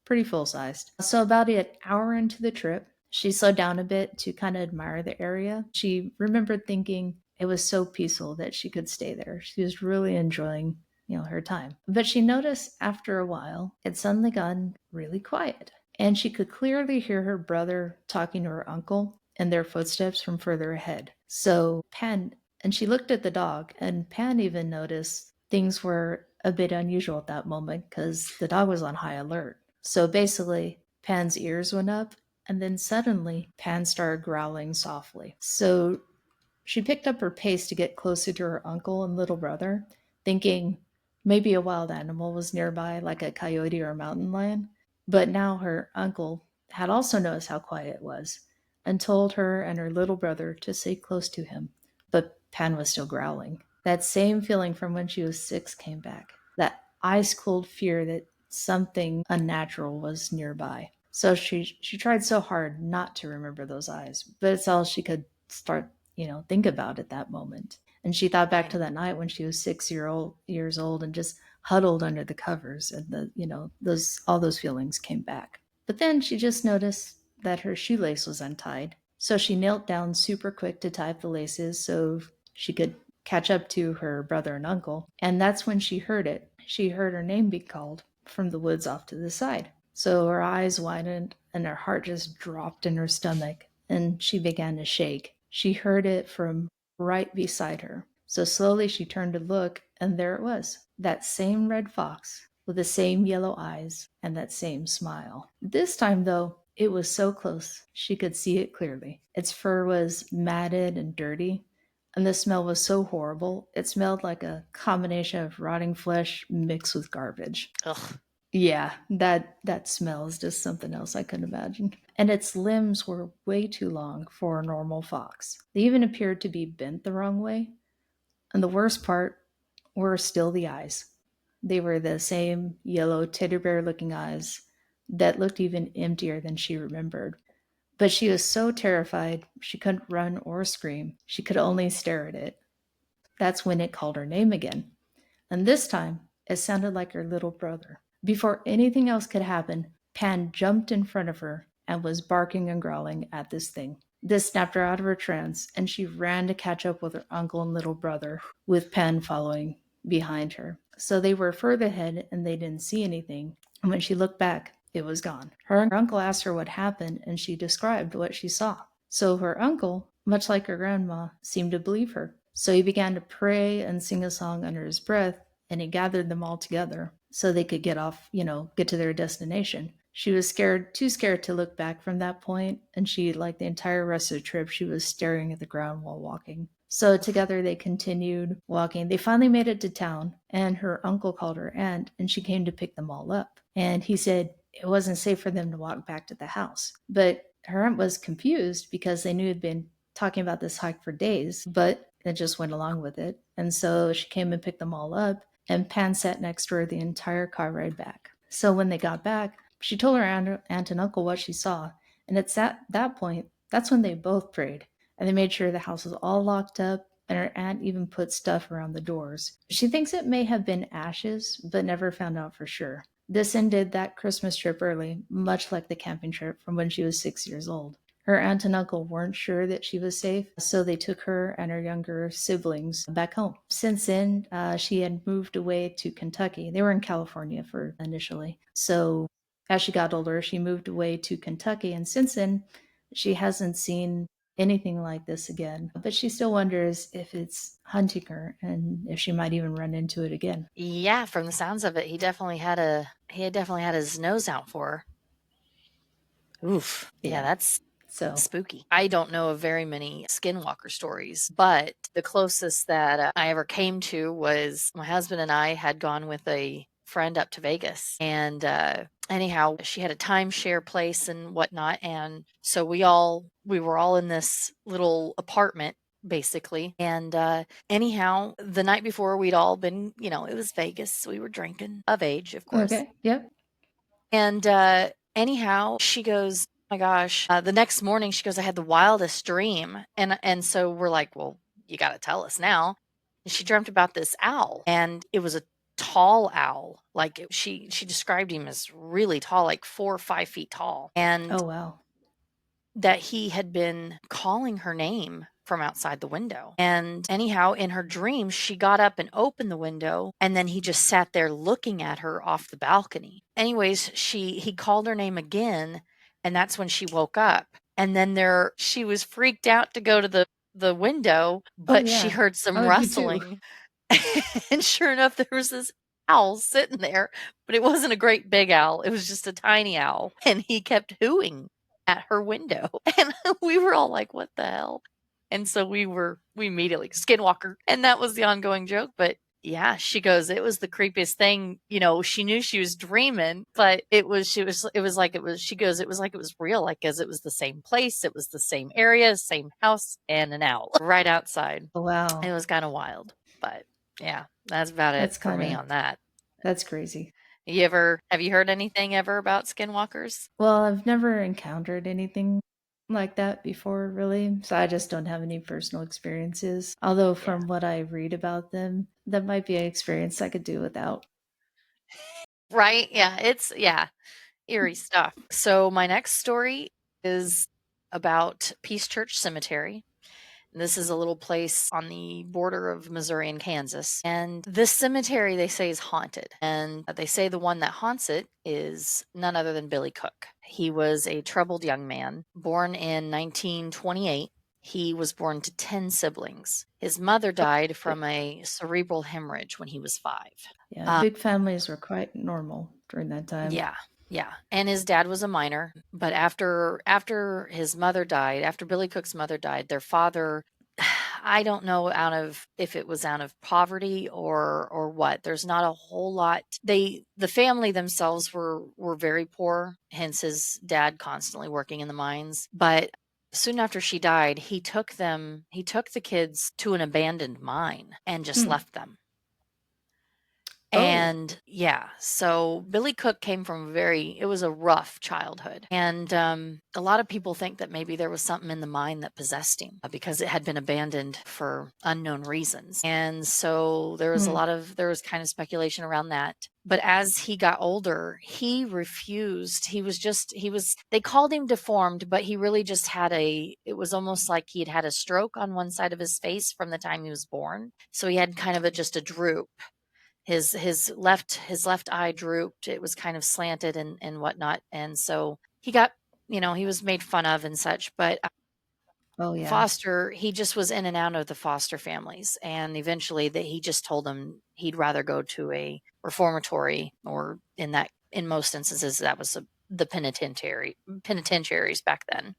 Speaker 1: pretty full sized. So about an hour into the trip, she slowed down a bit to kind of admire the area. She remembered thinking it was so peaceful that she could stay there. She was really enjoying, her time. But she noticed after a while, it suddenly gotten really quiet. And she could clearly hear her brother talking to her uncle and their footsteps from further ahead. So and she looked at the dog, and Pan even noticed things were a bit unusual at that moment because the dog was on high alert. So basically, Pan's ears went up, and then suddenly, Pan started growling softly. So she picked up her pace to get closer to her uncle and little brother, thinking maybe a wild animal was nearby, like a coyote or a mountain lion. But now her uncle had also noticed how quiet it was and told her and her little brother to stay close to him. But Pan was still growling. That same feeling from when she was 6 came back. That ice cold fear that something unnatural was nearby. So she tried so hard not to remember those eyes, but it's all she could start, think about at that moment. And she thought back
Speaker 2: Right.
Speaker 1: to that night when she was 6 years old and just huddled under the covers, and those all those feelings came back. But then she just noticed that her shoelace was untied. So she knelt down super quick to tie up the laces so she could catch up to her brother and uncle. And that's when she heard it. She heard her name be called from the woods off to the side. So her eyes widened and her heart just dropped in her stomach and she began to shake. She heard it from right beside her. So slowly she turned to look, and there it was, that same red fox with the same yellow eyes and that same smile. This time, though, it was so close she could see it clearly. Its fur was matted and dirty, and the smell was so horrible. It smelled like a combination of rotting flesh mixed with garbage.
Speaker 2: Ugh.
Speaker 1: Yeah, that smell is just something else I couldn't imagine. And its limbs were way too long for a normal fox. They even appeared to be bent the wrong way. And the worst part were still the eyes. They were the same yellow teddy bear looking eyes that looked even emptier than she remembered. But she was so terrified she couldn't run or scream. She could only stare at it. That's when it called her name again. And this time, it sounded like her little brother. Before anything else could happen, Pan jumped in front of her and was barking and growling at this thing. This snapped her out of her trance, and she ran to catch up with her uncle and little brother, with Pan following behind her. So they were further ahead and they didn't see anything. And when she looked back, it was gone. Her uncle asked her what happened, and she described what she saw. So her uncle, much like her grandma, seemed to believe her. So he began to pray and sing a song under his breath, and he gathered them all together so they could get off, get to their destination. She was scared, too scared to look back from that point, and she, like the entire rest of the trip, she was staring at the ground while walking. So together they continued walking. They finally made it to town, and her uncle called her aunt, and she came to pick them all up. And he said it wasn't safe for them to walk back to the house. But her aunt was confused because they knew he'd been talking about this hike for days, but it just went along with it. And so she came and picked them all up, and Pan sat next to her the entire car ride back. So when they got back, she told her aunt and uncle what she saw. And it's at that point, that's when they both prayed. And they made sure the house was all locked up, and her aunt even put stuff around the doors. She thinks it may have been ashes, but never found out for sure. This ended that Christmas trip early, much like the camping trip from when she was 6 years old. Her aunt and uncle weren't sure that she was safe, so they took her and her younger siblings back home. Since then, she had moved away to Kentucky. They were in California for initially. So as she got older, she moved away to Kentucky, and since then, she hasn't seen anything like this again. But she still wonders if it's hunting her and if she might even run into it again.
Speaker 2: Yeah, from the sounds of it, he had definitely had his nose out for her. Oof. Yeah,
Speaker 1: Yeah.
Speaker 2: that's
Speaker 1: So,
Speaker 2: spooky. I don't know of very many Skinwalker stories, but the closest that I ever came to was my husband and I had gone with a friend up to Vegas. And anyhow, she had a timeshare place and whatnot. And so we were all in this little apartment basically. And anyhow, the night before we'd all been, it was Vegas. We were drinking of age, of course.
Speaker 1: okay. Yep.
Speaker 2: And anyhow, she goes, "Oh my gosh!" The next morning, she goes, "I had the wildest dream," and so we're like, "Well, you got to tell us now." And she dreamt about this owl, and it was a tall owl. Like she described him as really tall, like 4 or 5 feet tall, and
Speaker 1: Oh, wow.
Speaker 2: that he had been calling her name from outside the window. And anyhow, in her dream, she got up and opened the window, and then he just sat there looking at her off the balcony. Anyways, he called her name again, and that's when she woke up. And then she was freaked out to go to the window,
Speaker 1: Oh,
Speaker 2: but she
Speaker 1: yeah.
Speaker 2: heard
Speaker 1: I
Speaker 2: some
Speaker 1: would be too.
Speaker 2: rustling. And sure enough, there was this owl sitting there, but it wasn't a great big owl. It was just a tiny owl. And he kept hooing at her window. And we were all like, what the hell? And so we immediately, Skinwalker. And that was the ongoing joke. But yeah, she goes, it was the creepiest thing. She knew she was dreaming, but she goes, it was like it was real, like, as it was the same place, it was the same area, same house, and an owl right outside.
Speaker 1: Oh,
Speaker 2: It
Speaker 1: wow.
Speaker 2: was kind of wild. But yeah, that's about it
Speaker 1: That's
Speaker 2: for
Speaker 1: kind
Speaker 2: me
Speaker 1: of,
Speaker 2: on that.
Speaker 1: that's crazy.
Speaker 2: Have you heard anything ever about skinwalkers?
Speaker 1: Well, I've never encountered anything like that before, really. So I just don't have any personal experiences. Although,
Speaker 2: Yeah.
Speaker 1: from what I read about them, that might be an experience I could do without.
Speaker 2: Right? Yeah, it's yeah. Eerie stuff. So my next story is about Peace Church Cemetery. This is a little place on the border of Missouri and Kansas. And this cemetery, they say, is haunted. And they say the one that haunts it is none other than Billy Cook. He was a troubled young man, born in 1928. He was born to 10 siblings. His mother died
Speaker 1: Big,
Speaker 2: from a cerebral hemorrhage when he was 5.
Speaker 1: yeah,
Speaker 2: Uh,
Speaker 1: big families were quite normal during that time.
Speaker 2: yeah, yeah, and his dad was a miner, but after his mother died, after Billy Cook's mother died, their father, I don't know out of if it was out of poverty or what. There's not a whole lot. The family themselves were very poor, hence his dad constantly working in the mines. But soon after she died, he took the kids to an abandoned mine and just
Speaker 1: Hmm.
Speaker 2: left them.
Speaker 1: Oh.
Speaker 2: And yeah, so Billy Cook came from it was a rough childhood. And a lot of people think that maybe there was something in the mine that possessed him because it had been abandoned for unknown reasons. And so
Speaker 1: Hmm.
Speaker 2: there was kind of speculation around that. But as he got older, he refused. They called him deformed, but he really just it was almost like he had had a stroke on one side of his face from the time he was born. So he had kind of just a droop. His left eye drooped. It was kind of slanted and whatnot. And so he was made fun of and such. But
Speaker 1: Oh yeah.
Speaker 2: foster, he just was in and out of the foster families. And eventually that he just told them he'd rather go to a reformatory, or in most instances, that was the penitentiaries back then.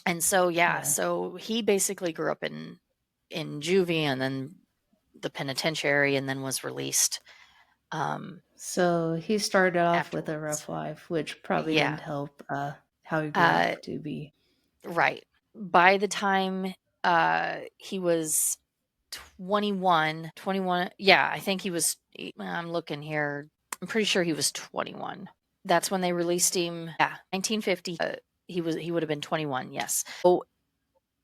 Speaker 2: And so, yeah,
Speaker 1: Yeah.
Speaker 2: so he basically grew up in juvie and then the penitentiary and then was released
Speaker 1: So he started off with a
Speaker 2: afterwards.
Speaker 1: rough life, which probably didn't
Speaker 2: Yeah.
Speaker 1: help how he grew
Speaker 2: Uh,
Speaker 1: up to be.
Speaker 2: right. By the time he was 21, yeah, I think he was, I'm looking here. I'm pretty sure he was 21. That's when they released him. Yeah, 1950. He would have been 21, yes. So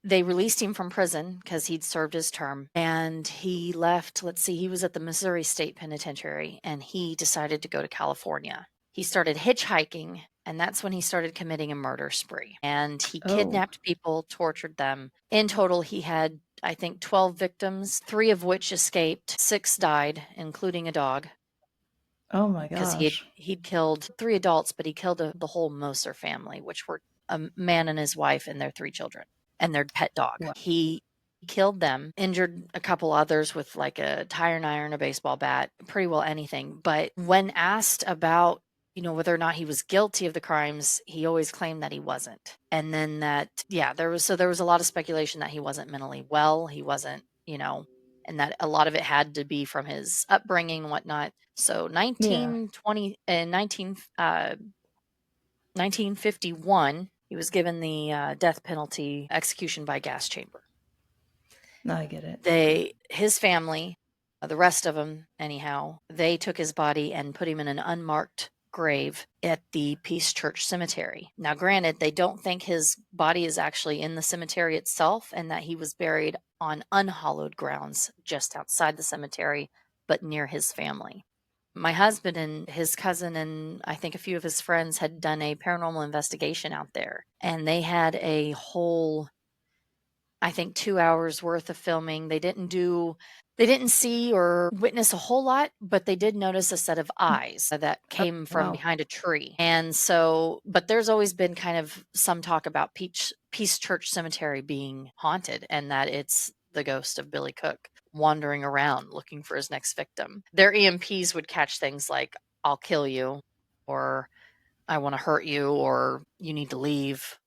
Speaker 2: they released him from prison because he'd served his term and he left. Let's see, he was at the Missouri State Penitentiary and he decided to go to California. He started hitchhiking, and that's when he started committing a murder spree. And he
Speaker 1: Oh.
Speaker 2: kidnapped people, tortured them. In total, he had, I think, 12 victims, 3 of which escaped. 6 died, including a dog,
Speaker 1: Oh my
Speaker 2: because
Speaker 1: gosh.
Speaker 2: he'd killed 3 adults, but he killed the whole Moser family, which were a man and his wife and their 3 children and their pet dog.
Speaker 1: Wow.
Speaker 2: He killed them, injured a couple others with like a tire iron, a baseball bat, pretty well anything. But when asked about, whether or not he was guilty of the crimes, he always claimed that he wasn't. And then yeah, there was a lot of speculation that he wasn't mentally well. He wasn't, and that a lot of it had to be from his upbringing and whatnot. So
Speaker 1: Yeah.
Speaker 2: 1951, he was given the death penalty, execution by gas chamber.
Speaker 1: No, I get it.
Speaker 2: His family, the rest of them anyhow, they took his body and put him in an unmarked grave at the Peace Church Cemetery. Now, granted, they don't think his body is actually in the cemetery itself and that he was buried on unhallowed grounds just outside the cemetery, but near his family. My husband and his cousin and I think a few of his friends had done a paranormal investigation out there, and they had a whole, I think, 2 hours worth of filming. They didn't see or witness a whole lot, but they did notice a set of eyes that
Speaker 1: Oh,
Speaker 2: came from
Speaker 1: wow.
Speaker 2: behind a tree. And so, but there's always been kind of some talk about Peace Church Cemetery being haunted and that it's the ghost of Billy Cook wandering around looking for his next victim. Their EMPs would catch things like, "I'll kill you," or "I want to hurt you," or "You need to leave,"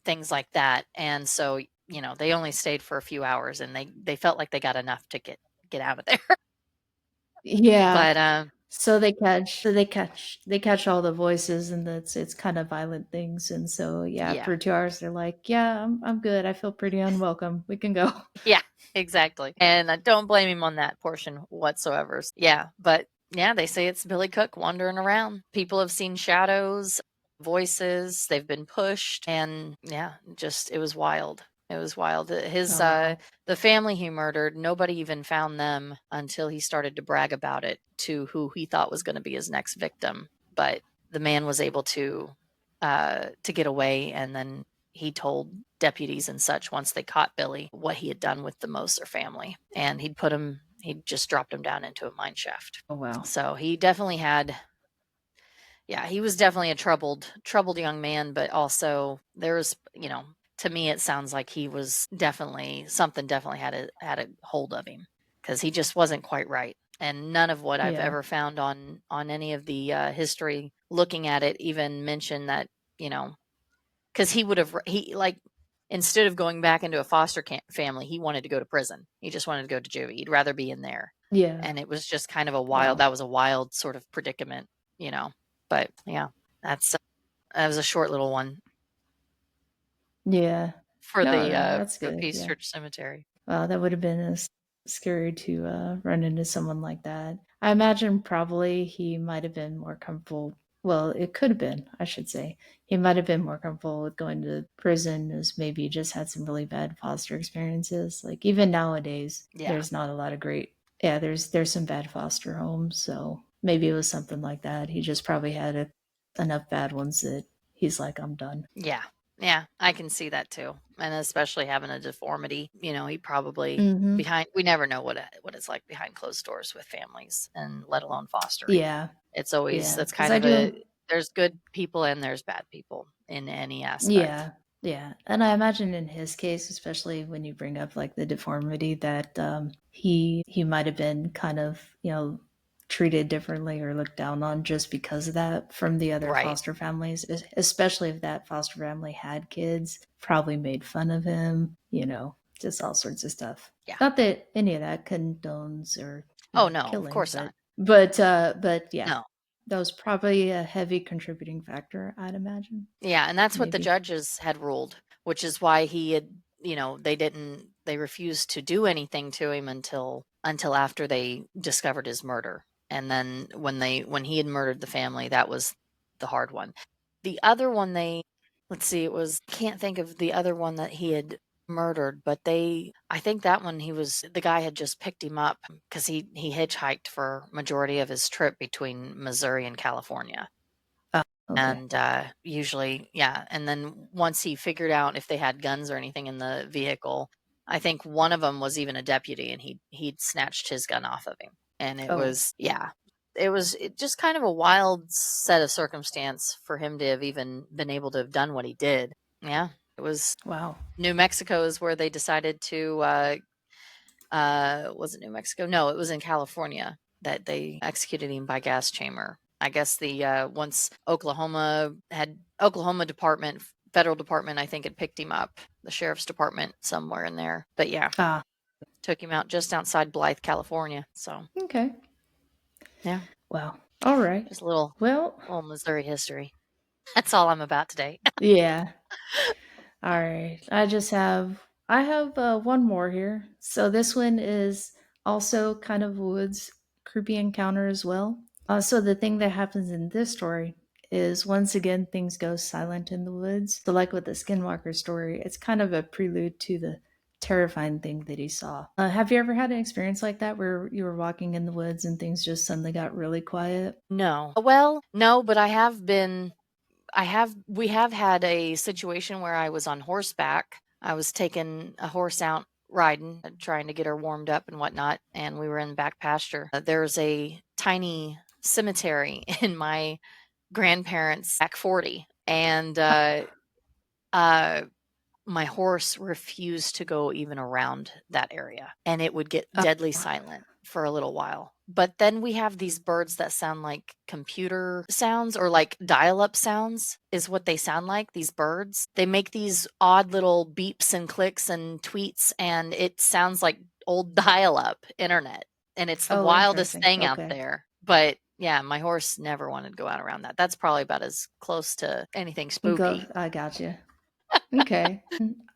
Speaker 2: things like that. And so, they only stayed for a few hours and they felt like they got enough to get out of there.
Speaker 1: Yeah.
Speaker 2: But
Speaker 1: So they catch all the voices, and it's kind of violent things, and so yeah,
Speaker 2: yeah.
Speaker 1: after 2 hours they're like, yeah, I'm good. I feel pretty unwelcome. We can go.
Speaker 2: Yeah, exactly. And I don't blame him on that portion whatsoever. Yeah, but yeah, they say it's Billy Cook wandering around. People have seen shadows, voices, they've been pushed, and yeah, just it was wild. It was wild.
Speaker 1: Oh wow.
Speaker 2: The family he murdered, nobody even found them until he started to brag about it to who he thought was going to be his next victim. But the man was able to get away, and then he told deputies and such once they caught Billy what he had done with the Moser family, and he'd just dropped him down into a mine shaft.
Speaker 1: Oh wow.
Speaker 2: So he definitely had, yeah, he was definitely a troubled young man, but also there was, to me it sounds like he was definitely something definitely had a hold of him because he just wasn't quite right. And none of what I've
Speaker 1: Yeah.
Speaker 2: ever found on any of the history looking at it even mention that, you know, because he like instead of going back into a family, he wanted to go to prison. He just wanted to go to juvie. He'd rather be in there,
Speaker 1: Yeah.
Speaker 2: and it was just kind of a wild.
Speaker 1: Wow.
Speaker 2: That was a wild sort of predicament, you know. But yeah, that's that was a short little one
Speaker 1: Yeah.
Speaker 2: for
Speaker 1: No,
Speaker 2: the
Speaker 1: no, that's
Speaker 2: for the
Speaker 1: good.
Speaker 2: Peace
Speaker 1: Yeah.
Speaker 2: Church Cemetery.
Speaker 1: Wow, that would have been scary to run into someone like that. I imagine probably he might have been more comfortable. Well, it could have been, I should say. He might have been more comfortable with going to prison as maybe he just had some really bad foster experiences. Like even nowadays,
Speaker 2: Yeah,
Speaker 1: there's not a lot of great. Yeah, there's some bad foster homes, so maybe it was something like that. He just probably had enough bad ones that he's like, I'm done.
Speaker 2: yeah, yeah. I can see that too, and especially having a deformity. He probably
Speaker 1: Mm-hmm.
Speaker 2: behind. We never know what it's like behind closed doors with families, and let alone fostering.
Speaker 1: Yeah,
Speaker 2: It's always
Speaker 1: yeah,
Speaker 2: that's
Speaker 1: because
Speaker 2: kind
Speaker 1: I
Speaker 2: of a
Speaker 1: do.
Speaker 2: there's good people and there's bad people in any aspect.
Speaker 1: Yeah, yeah, and I imagine in his case, especially when you bring up like the deformity, that he might have been kind of treated differently or looked down on just because of that from the other
Speaker 2: Right.
Speaker 1: foster families, especially if that foster family had kids, probably made fun of him, just all sorts of stuff.
Speaker 2: Yeah.
Speaker 1: Not that any of that condones or
Speaker 2: Oh, no, of
Speaker 1: killing,
Speaker 2: course
Speaker 1: but
Speaker 2: not.
Speaker 1: yeah,
Speaker 2: No.
Speaker 1: that was probably a heavy contributing factor, I'd imagine.
Speaker 2: Yeah, and that's what the
Speaker 1: Maybe.
Speaker 2: judges had ruled, which is why he had, they refused to do anything to him until after they discovered his murder. And then when he had murdered the family, that was the hard one. The other one let's see, it was can't think of the other one that he had murdered, but I think that one the guy had just picked him up because he hitchhiked for majority of his trip between Missouri and California.
Speaker 1: Oh, okay.
Speaker 2: And, usually yeah, and then once he figured out if they had guns or anything in the vehicle, I think one of them was even a deputy, and he'd snatched his gun off of him, and it
Speaker 1: Oh,
Speaker 2: was yeah. It just kind of a wild set of circumstance for him to have even been able to have done what he did. Yeah, it was
Speaker 1: wow.
Speaker 2: New Mexico is where they decided to, was it New Mexico? No, it was in California that they executed him by gas chamber. I guess the once Oklahoma department, federal department, I think had picked him up, the sheriff's department somewhere in there. But yeah,
Speaker 1: Ah,
Speaker 2: took him out just outside Blythe, California. So
Speaker 1: okay.
Speaker 2: yeah,
Speaker 1: Wow. All right.
Speaker 2: just a little
Speaker 1: Well,
Speaker 2: little Missouri history. That's all I'm about today.
Speaker 1: yeah. All right. I have one more here. So this one is also kind of a woods creepy encounter as well. So the thing that happens in this story is once again things go silent in the woods. So like with the Skinwalker story, it's kind of a prelude to the terrifying thing that he saw. Have you ever had an experience like that where you were walking in the woods and things just suddenly got really quiet?
Speaker 2: No. Well, no, but we have had a situation where I was on horseback. I was taking a horse out riding, trying to get her warmed up and whatnot, and we were in the back pasture. There's a tiny cemetery in my grandparents' back 40, and uh, my horse refused to go even around that area, and it would get
Speaker 1: Oh,
Speaker 2: deadly silent for a little while. But then we have these birds that sound like computer sounds, or like dial-up sounds is what they sound like, these birds. They make these odd little beeps and clicks and tweets, and it sounds like old dial-up internet, and it's the
Speaker 1: oh,
Speaker 2: wildest
Speaker 1: interesting.
Speaker 2: thing out
Speaker 1: Okay.
Speaker 2: there. But yeah, my horse never wanted to go out around that. That's probably about as close to anything
Speaker 1: Go.
Speaker 2: spooky.
Speaker 1: I got you. Okay.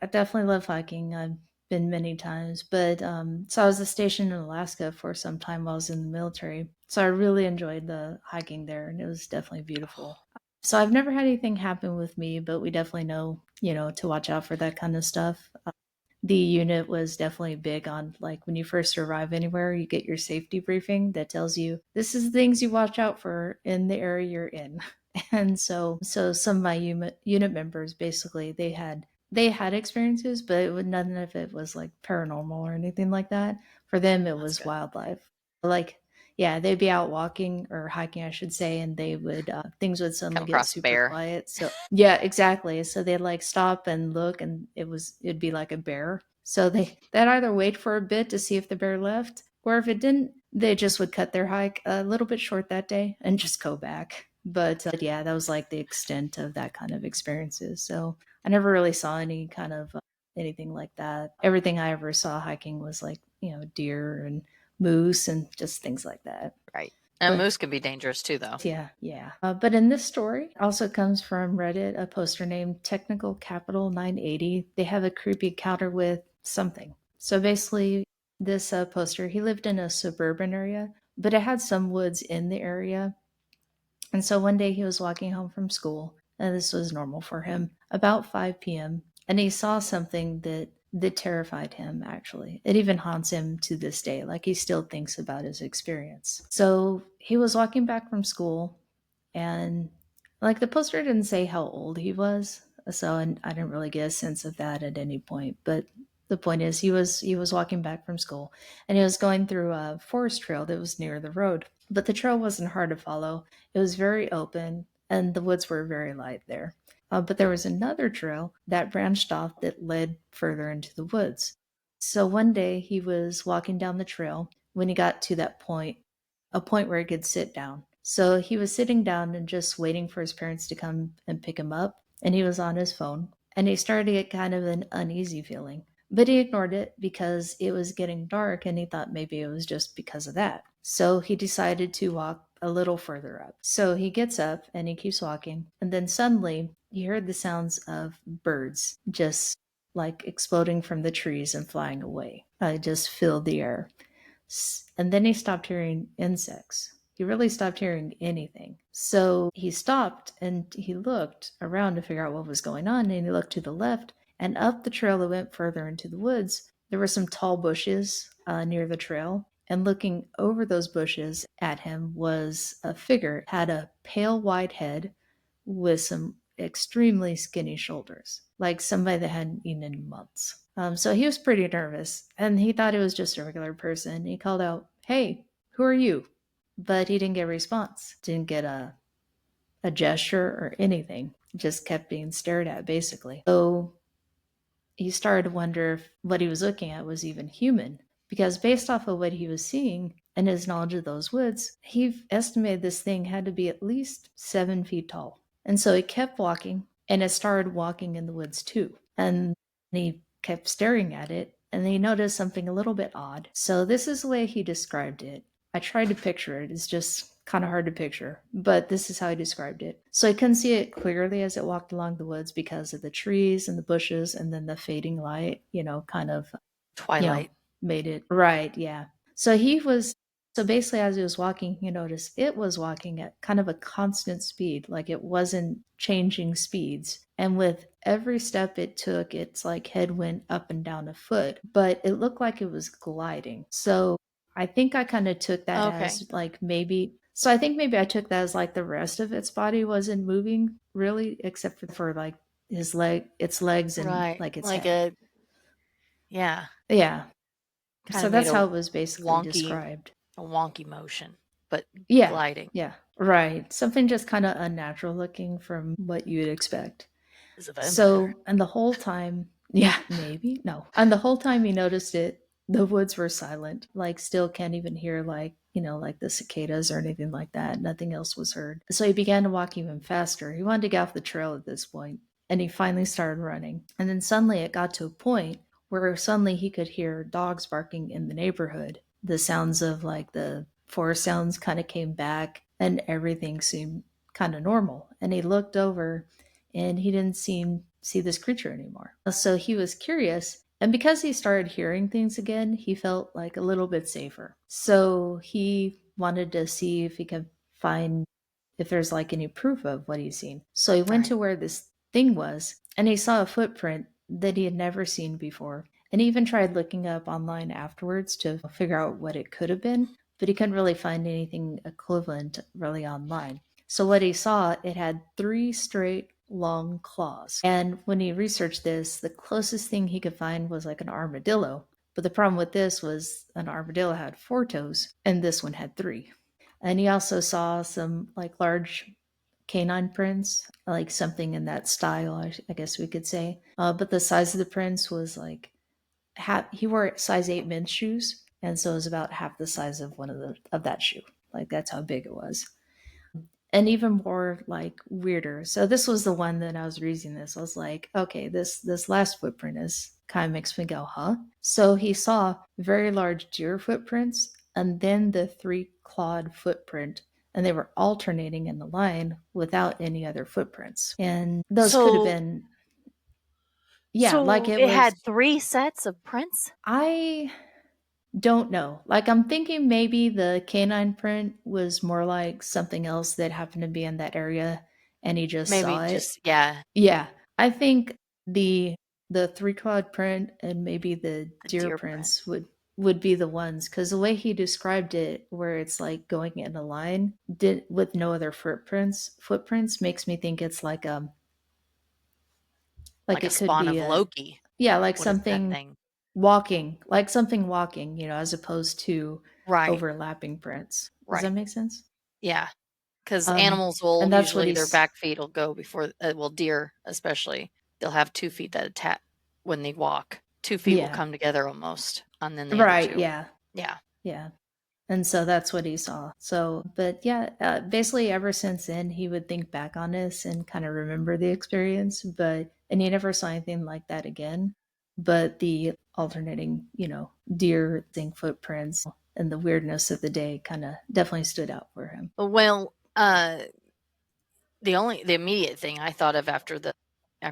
Speaker 1: I definitely love hiking. I've been many times, but so I was stationed in Alaska for some time while I was in the military. So I really enjoyed the hiking there, and it was definitely beautiful. So I've never had anything happen with me, but we definitely know, to watch out for that kind of stuff. The unit was definitely big on like when you first arrive anywhere, you get your safety briefing that tells you this is the things you watch out for in the area you're in. And so some of my unit members basically they had experiences, but none of it was like paranormal or anything like that. For them, it
Speaker 2: That's
Speaker 1: was
Speaker 2: good.
Speaker 1: wildlife. Like, yeah, they'd be out walking or hiking, I should say, and they would things would
Speaker 2: Come
Speaker 1: suddenly get
Speaker 2: across a
Speaker 1: super
Speaker 2: bear.
Speaker 1: quiet. So yeah, exactly. So they'd like stop and look, and it'd be like a bear. So they'd either wait for a bit to see if the bear left, or if it didn't, they just would cut their hike a little bit short that day and just go back. But yeah, that was like the extent of that kind of experiences. So I never really saw any kind of anything like that. Everything I ever saw hiking was like, deer and moose and just things like that.
Speaker 2: Right. And
Speaker 1: But
Speaker 2: moose can be dangerous too, though.
Speaker 1: yeah, yeah. But in this story, also comes from Reddit, a poster named Technical Capital 980. They have a creepy encounter with something. So basically, this poster, he lived in a suburban area, but it had some woods in the area. And so one day he was walking home from school, and this was normal for him, about 5 p.m., and he saw something that terrified him actually. It even haunts him to this day. Like he still thinks about his experience. So he was walking back from school and like the poster didn't say how old he was, so I didn't really get a sense of that at any point. But the point is, he was walking back from school, and he was going through a forest trail that was near the road. But the trail wasn't hard to follow; it was very open, and the woods were very light there. But there was another trail that branched off that led further into the woods. So one day he was walking down the trail when he got to that point, a point where he could sit down. So he was sitting down and just waiting for his parents to come and pick him up. And he was on his phone. And he started to get kind of an uneasy feeling. But he ignored it because it was getting dark and he thought maybe it was just because of that. So he decided to walk a little further up. So he gets up and he keeps walking. And then suddenly he heard the sounds of birds just like exploding from the trees and flying away. It just filled the air. And then he stopped hearing insects. He really stopped hearing anything. So he stopped and he looked around to figure out what was going on. And he looked to the left and up the trail that went further into the woods. There were some tall bushes near the trail. And looking over those bushes at him was a figure. It had a pale white head with some extremely skinny shoulders, like somebody that hadn't eaten in months. So he was pretty nervous and he thought it was just a regular person. He called out, "Hey, who are you?" But he didn't get a response, didn't get a gesture or anything, just kept being stared at basically. So he started to wonder if what he was looking at was even human. Because based off of what he was seeing and his knowledge of those woods, he estimated this thing had to be at least 7 feet tall. And so he kept walking and it started walking in the woods too. And he kept staring at it and he noticed something a little bit odd. So this is the way he described it. I tried to picture it. It's just kind of hard to picture, but this is how he described it. So I couldn't see it clearly as it walked along the woods because of the trees and the bushes and then the fading light, kind of, you know,
Speaker 2: Twilight.
Speaker 1: made it right. Yeah. So he was, so basically, as he was walking, he noticed it was walking at kind of a constant speed, like it wasn't changing speeds. And with every step it took, its like head went up and down a foot, but it looked like it was gliding. So I think I kind of took that
Speaker 2: Okay.
Speaker 1: as like maybe, so I think maybe I took that as like the rest of its body wasn't moving really, except for like its legs and
Speaker 2: Right.
Speaker 1: like its
Speaker 2: Like
Speaker 1: head.
Speaker 2: yeah,
Speaker 1: Yeah.
Speaker 2: kind
Speaker 1: So
Speaker 2: of made
Speaker 1: that's how it was basically
Speaker 2: wonky,
Speaker 1: described.
Speaker 2: a wonky motion, but
Speaker 1: Yeah.
Speaker 2: gliding
Speaker 1: Yeah. Right. Something just kind of unnatural looking from what you'd expect.
Speaker 2: is a vampire.
Speaker 1: So, and the whole time, yeah, maybe, no. And the whole time he noticed it, the woods were silent. Like, still can't even hear, like, like the cicadas or anything like that. Nothing else was heard. So he began to walk even faster. He wanted to get off the trail at this point, and he finally started running. And then suddenly it got to a point where suddenly he could hear dogs barking in the neighborhood. The sounds of like the forest sounds kind of came back, and everything seemed kind of normal. And he looked over and he didn't see this creature anymore. So he was curious, and because he started hearing things again, he felt like a little bit safer. So he wanted to see if he could find if there's like any proof of what he's seen. So he went
Speaker 2: Right.
Speaker 1: to where this thing was, and he saw a footprint that he had never seen before. And he even tried looking up online afterwards to figure out what it could have been, but he couldn't really find anything equivalent really online. So what he saw, it had three straight long claws. And when he researched this, the closest thing he could find was like an armadillo. But the problem with this was an armadillo had four toes, and this one had three. And he also saw some like large canine prints, like something in that style, I guess we could say. But the size of the prints was like he wore size 8 men's shoes, and so it was about half the size of one of the of that shoe. Like that's how big it was. And even more like weirder. So this was the one that I was reading this. I was like, okay, this last footprint is kind of makes me go, huh? So he saw very large deer footprints and then the three clawed footprint, and they were alternating in the line without any other footprints. And those could have
Speaker 2: So
Speaker 1: been, yeah, like
Speaker 2: so
Speaker 1: it
Speaker 2: it
Speaker 1: was
Speaker 2: had 3 sets of prints?
Speaker 1: I don't know. Like I'm thinking maybe the canine print was more like something else that happened to be in that area and he just
Speaker 2: Maybe
Speaker 1: saw it.
Speaker 2: just yeah,
Speaker 1: Yeah. I think the three clawed print and maybe the
Speaker 2: a
Speaker 1: deer
Speaker 2: deer print.
Speaker 1: prints would be the ones because the way he described it where it's like going in a line did with no other footprints makes me think it's like
Speaker 2: Like a
Speaker 1: it could
Speaker 2: spawn
Speaker 1: be
Speaker 2: of
Speaker 1: a,
Speaker 2: Loki.
Speaker 1: yeah, like
Speaker 2: What is that
Speaker 1: something
Speaker 2: thing?
Speaker 1: walking, like something walking, as opposed to
Speaker 2: Right,
Speaker 1: overlapping prints. Does that
Speaker 2: right.
Speaker 1: make sense?
Speaker 2: Yeah, because
Speaker 1: Um,
Speaker 2: animals will
Speaker 1: and that's what
Speaker 2: usually their
Speaker 1: he's,
Speaker 2: back feet will go before well, deer especially, they'll have 2 feet that attack when they walk. 2 feet will
Speaker 1: yeah,
Speaker 2: come together almost, and then the other
Speaker 1: right,
Speaker 2: 2.
Speaker 1: yeah,
Speaker 2: Yeah.
Speaker 1: yeah. And so that's what he saw. So, but yeah, basically ever since then, he would think back on this and kind of remember the experience, and he never saw anything like that again. But the alternating, deer thing footprints and the weirdness of the day kind of definitely stood out for him.
Speaker 2: Well, the immediate thing I thought of after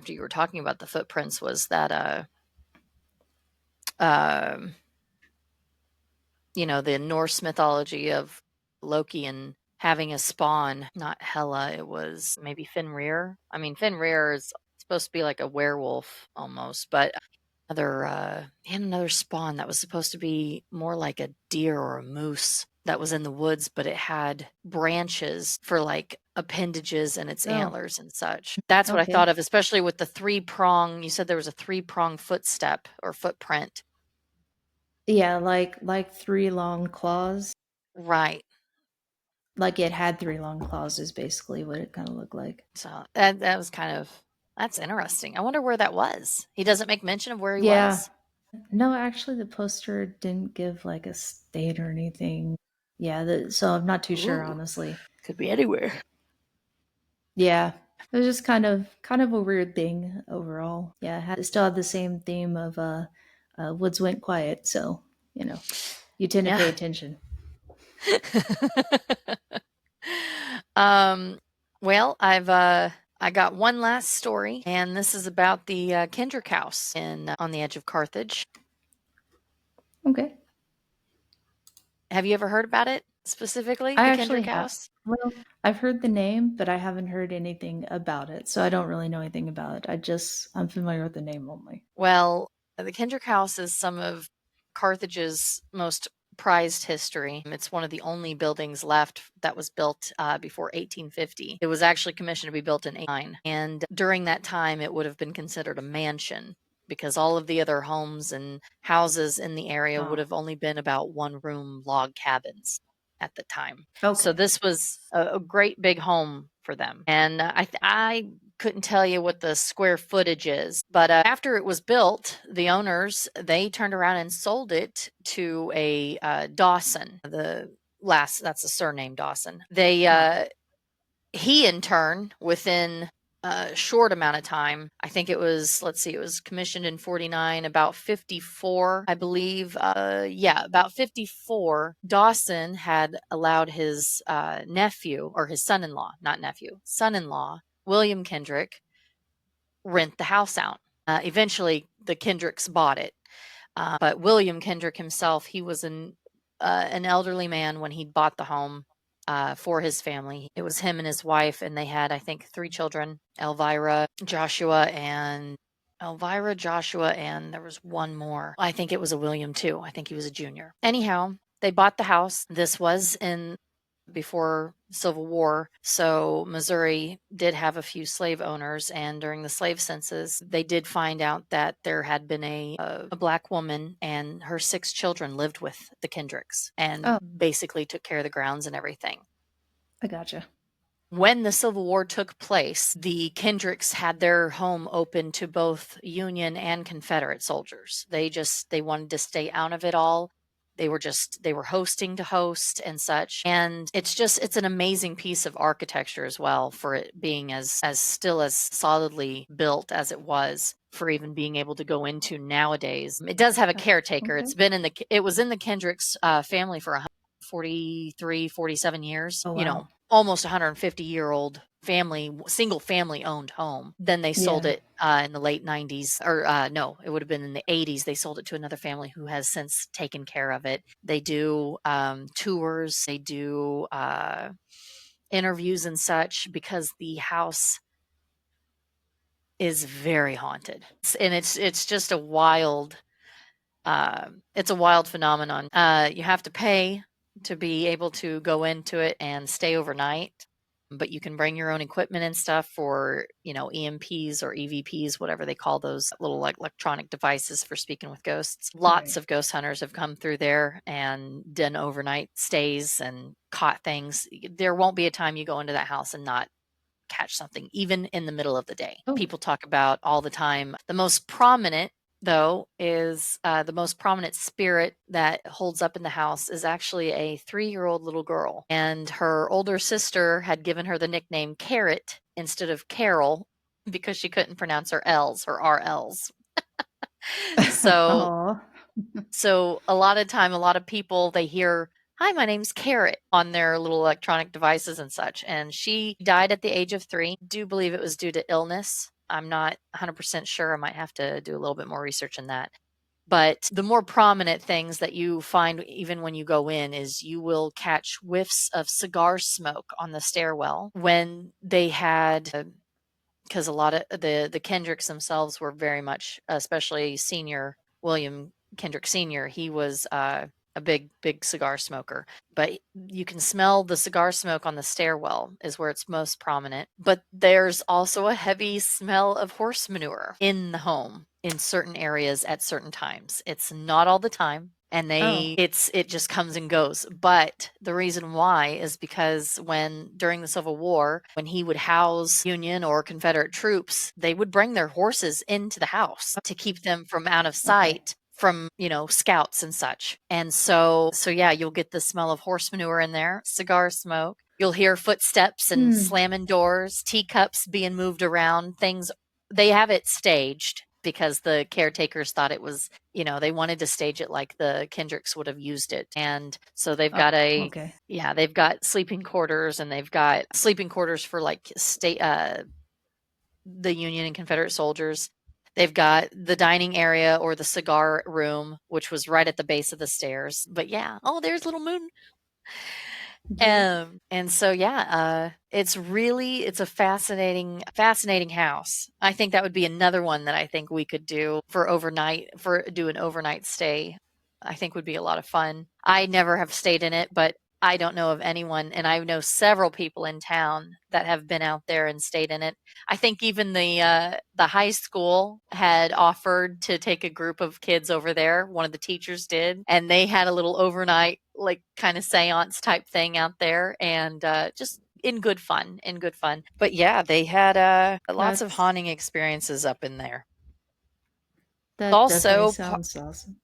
Speaker 2: you were talking about the footprints was that, um, the Norse mythology of Loki and having a spawn, not Hela, it was maybe Fenrir. I mean, Fenrir is supposed to be like a werewolf almost, but he had another spawn that was supposed to be more like a deer or a moose that was in the woods, but it had branches for like appendages and its
Speaker 1: Oh,
Speaker 2: antlers and such. That's what I thought
Speaker 1: okay.
Speaker 2: of, especially with the you said there was a three-prong footstep or footprint.
Speaker 1: Yeah, like three long claws.
Speaker 2: Right.
Speaker 1: Like it had three long claws is basically what it kind of looked like.
Speaker 2: So that was that's interesting. I wonder where that was. He doesn't make mention of where he
Speaker 1: Yeah.
Speaker 2: was.
Speaker 1: No, actually the poster didn't give like a state or anything. Yeah, so I'm not too sure
Speaker 2: Ooh,
Speaker 1: honestly.
Speaker 2: could be anywhere.
Speaker 1: Yeah. It was just kind of a weird thing overall. Yeah, it still had the same theme of woods went quiet, so, you know, you tend to
Speaker 2: Yeah.
Speaker 1: pay attention.
Speaker 2: Um, well, I got one last story, and this is about the Kendrick House on the edge of Carthage.
Speaker 1: Okay.
Speaker 2: Have you ever heard about it specifically,
Speaker 1: I
Speaker 2: the
Speaker 1: actually
Speaker 2: Kendrick
Speaker 1: have.
Speaker 2: House?
Speaker 1: Well, I've heard the name, but I haven't heard anything about it. So I don't really know anything about it. I'm familiar with the name only.
Speaker 2: Well, the Kendrick House is some of Carthage's most prized history. It's one of the only buildings left that was built before 1850. It was actually commissioned to be built in 1889. And during that time, it would have been considered a mansion because all of the other homes and houses in the area would
Speaker 1: Oh,
Speaker 2: have only been about one room log cabins at the time. So
Speaker 1: okay.
Speaker 2: this was a great big home for them. And I couldn't tell you what the square footage is, but after it was built, the owners they turned around and sold it to a Dawson. That's the surname Dawson. They
Speaker 1: Ah,
Speaker 2: he in turn within a short amount of time. I think it was, let's see, it was commissioned in 49, about 54, I believe. Yeah, about 54. Dawson had allowed his nephew, or his son in law, not nephew, son in law, William Kendrick, rent the house out. Eventually, the Kendricks bought it. But William Kendrick himself, he was an elderly man when he bought the home for his family. It was him and his wife, and they had, I think, 3 children: Elvira, Joshua, and there was one more. I think it was a William too. I think he was a junior. Anyhow, they bought the house. This was in before Civil War. So Missouri did have a few slave owners, and during the slave census, they did find out that there had been a black woman and her 6 children lived with the Kendricks and
Speaker 1: Oh,
Speaker 2: basically took care of the grounds and everything.
Speaker 1: I gotcha.
Speaker 2: When the Civil War took place, the Kendricks had their home open to both Union and Confederate soldiers. They wanted to stay out of it all. They were hosting to host and such. And it's an amazing piece of architecture as well for it being as still as solidly built as it was for even being able to go into nowadays. It does have a
Speaker 1: Uh,
Speaker 2: caretaker.
Speaker 1: okay.
Speaker 2: It was in the Kendricks family for 143, 47 years,
Speaker 1: Oh, wow.
Speaker 2: almost 150-year-old family, single family owned home. Then they sold
Speaker 1: Yeah.
Speaker 2: it in the late 90s, or no, it would have been in the 80s. They sold it to another family who has since taken care of it. They do tours, they do interviews and such because the house is very haunted. And it's just it's a wild phenomenon. You have to pay to be able to go into it and stay overnight, but you can bring your own equipment and stuff for, EMPs or EVPs, whatever they call those little like electronic devices for speaking with ghosts. Lots
Speaker 1: Right.
Speaker 2: of ghost hunters have come through there and done overnight stays and caught things. There won't be a time you go into that house and not catch something, even in the middle of the day.
Speaker 1: Oh,
Speaker 2: People talk about all the time. The most prominent, though, is the most prominent spirit that holds up in the house is actually a 3-year-old little girl. And her older sister had given her the nickname Carrot instead of Carol because she couldn't pronounce her L's, her RLs. So
Speaker 1: oh,
Speaker 2: so a lot of time, a lot of people they hear, "Hi, my name's Carrot" on their little electronic devices and such. And she died at the age of 3. Do believe it was due to illness. I'm not 100% sure. I might have to do a little bit more research in that. But the more prominent things that you find even when you go in is you will catch whiffs of cigar smoke on the stairwell when they had because a lot of the Kendricks themselves were very much, especially senior William Kendrick Senior. He was a big cigar smoker, but you can smell the cigar smoke on the stairwell is where it's most prominent. But there's also a heavy smell of horse manure in the home in certain areas at certain times. It's not all the time, and
Speaker 1: oh,
Speaker 2: it just comes and goes. But the reason why is because when during the Civil War, when he would house Union or Confederate troops, they would bring their horses into the house to keep them from out of
Speaker 1: okay.
Speaker 2: sight from, scouts and such. And so yeah, you'll get the smell of horse manure in there, cigar smoke. You'll hear footsteps and
Speaker 1: Hmm.
Speaker 2: slamming doors, teacups being moved around, things. They have it staged because the caretakers thought it was, they wanted to stage it like the Kendricks would have used it. And so they've
Speaker 1: Oh,
Speaker 2: got
Speaker 1: okay.
Speaker 2: they've got sleeping quarters and they've got sleeping quarters for like the Union and Confederate soldiers. They've got the dining area or the cigar room, which was right at the base of the stairs. But yeah, oh, there's little Moon.
Speaker 1: Yeah.
Speaker 2: And so yeah, it's a fascinating house. I think that would be another one that I think we could do do an overnight stay. I think would be a lot of fun. I never have stayed in it, but I don't know of anyone, and I know several people in town that have been out there and stayed in it. I think even the high school had offered to take a group of kids over there. One of the teachers did, and they had a little overnight, like kind of seance type thing out there, and just in good fun, in good fun. But yeah, they had lots of
Speaker 1: That's
Speaker 2: haunting experiences up in there.
Speaker 1: that definitely
Speaker 2: Also,
Speaker 1: sounds awesome.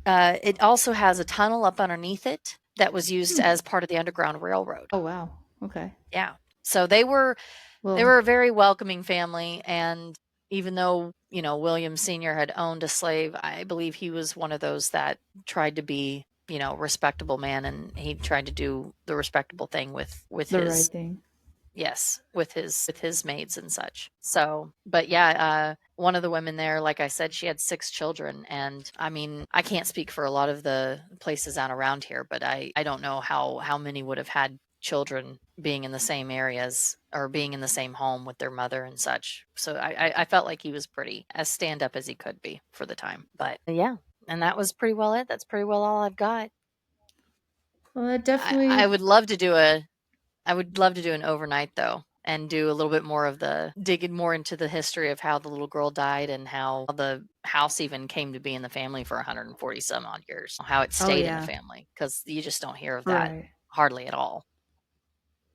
Speaker 2: it also has a tunnel up underneath it that was used
Speaker 1: Hmm.
Speaker 2: as part of the Underground Railroad.
Speaker 1: Oh, wow. Okay.
Speaker 2: Yeah. So they were
Speaker 1: Well,
Speaker 2: a very welcoming family, and even though, William Sr. had owned a slave, I believe he was one of those that tried to be, respectable man, and he tried to do the respectable thing with
Speaker 1: the right
Speaker 2: his
Speaker 1: thing.
Speaker 2: yes, with his maids and such. So, but yeah, one of the women there, like I said, she had 6 children, and I mean, I can't speak for a lot of the places out around here, but I don't know how many would have had children being in the same areas or being in the same home with their mother and such. So I felt like he was pretty as stand up as he could be for the time. But yeah, and that was pretty well it. That's pretty well all I've got.
Speaker 1: Well, it
Speaker 2: I
Speaker 1: definitely.
Speaker 2: would love to do a I would love to do an overnight though, and do a little bit more of the digging more into the history of how the little girl died and how the house even came to be in the family for 140 some odd years, how it
Speaker 1: Oh
Speaker 2: stayed in the
Speaker 1: yeah,
Speaker 2: family, because you just don't hear of that
Speaker 1: right.
Speaker 2: hardly at all.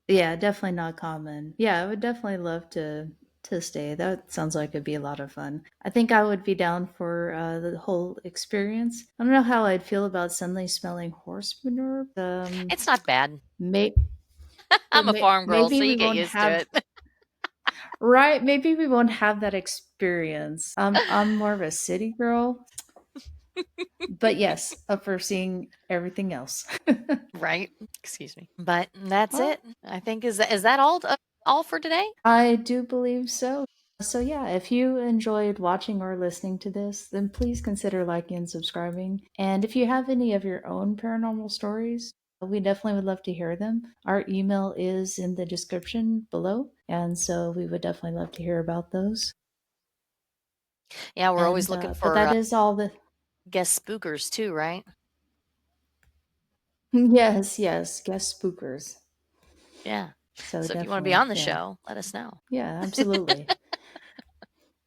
Speaker 1: Yeah, definitely not common. Yeah, I would definitely love to stay. That sounds like it'd be a lot of fun. I think I would be down for the whole experience. I don't know how I'd feel about suddenly smelling horse manure.
Speaker 2: It's not bad.
Speaker 1: May, but
Speaker 2: I'm a farm girl,
Speaker 1: maybe
Speaker 2: so
Speaker 1: we
Speaker 2: you get
Speaker 1: won't
Speaker 2: used to
Speaker 1: have
Speaker 2: it.
Speaker 1: right. Maybe we won't have that experience. I'm more of a city girl, but yes, up for seeing everything else.
Speaker 2: Right? Excuse me. But that's
Speaker 1: All right.
Speaker 2: it. I think is that all for today?
Speaker 1: I do believe so. So, yeah, if you enjoyed watching or listening to this, then please consider liking and subscribing. And if you have any of your own paranormal stories, we definitely would love to hear them. Our email is in the description below. And so we would definitely love to hear about those.
Speaker 2: Yeah, we're always
Speaker 1: And,
Speaker 2: looking
Speaker 1: but
Speaker 2: for
Speaker 1: that is all the,
Speaker 2: guest spookers too, right?
Speaker 1: yes, yes, guest spookers.
Speaker 2: Yeah.
Speaker 1: So
Speaker 2: So if you want to be on
Speaker 1: definitely,
Speaker 2: the
Speaker 1: yeah.
Speaker 2: show, let us know.
Speaker 1: Yeah, absolutely.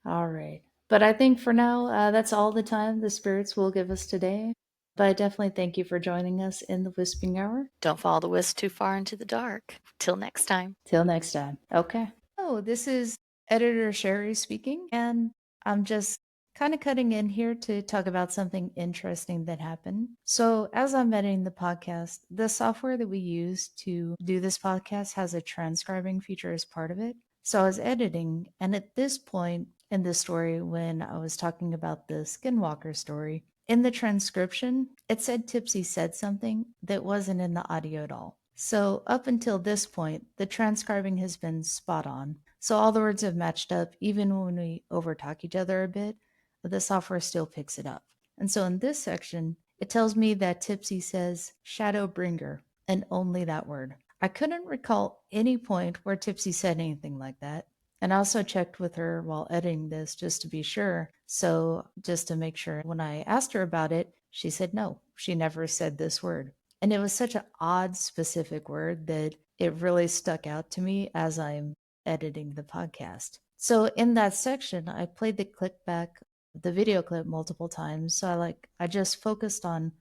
Speaker 1: All right. But I think for now, that's all the time the spirits will give us today. But I definitely thank you for joining us in the Wisping Hour.
Speaker 2: Don't follow the wisp too far into the dark. Till next time.
Speaker 1: Till next time. Okay. Oh, this is editor Sherry speaking, and I'm just kind of cutting in here to talk about something interesting that happened. So, as I'm editing the podcast, the software that we use to do this podcast has a transcribing feature as part of it. So, I was editing, and at this point in the story, when I was talking about the Skinwalker story, in the transcription, it said Tipsy said something that wasn't in the audio at all. So, up until this point, the transcribing has been spot on. So, all the words have matched up, even when we overtalk each other a bit, the software still picks it up. And so, in this section, it tells me that Tipsy says shadow bringer, and only that word. I couldn't recall any point where Tipsy said anything like that. And I also checked with her while editing this just to be sure. So, just to make sure, when I asked her about it, she said no, she never said this word. And it was such an odd, specific word that it really stuck out to me as I'm editing the podcast. So in that section, I played the clip back, the video clip multiple times. So I just focused on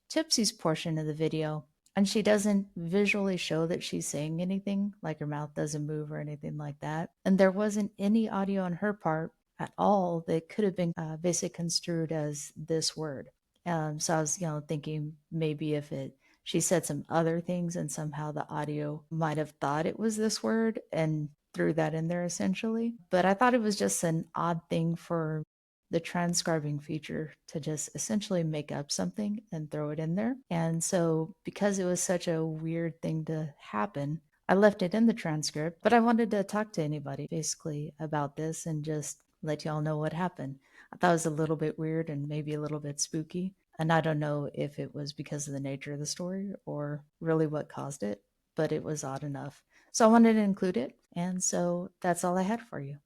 Speaker 1: Tipsy's portion of the video, and she doesn't visually show that she's saying anything, like her mouth doesn't move or anything like that. And there wasn't any audio on her part at all that could have been basically construed as this word. So I was, thinking maybe if it she said some other things and somehow the audio might have thought it was this word and threw that in there essentially. But I thought it was just an odd thing for the transcribing feature to just essentially make up something and throw it in there. And so, because it was such a weird thing to happen, I left it in the transcript, but I wanted to talk to anybody basically about this and just let y'all know what happened. I thought it was a little bit weird and maybe a little bit spooky. And I don't know if it was because of the nature of the story or really what caused it, but it was odd enough. So I wanted to include it. And so that's all I had for you.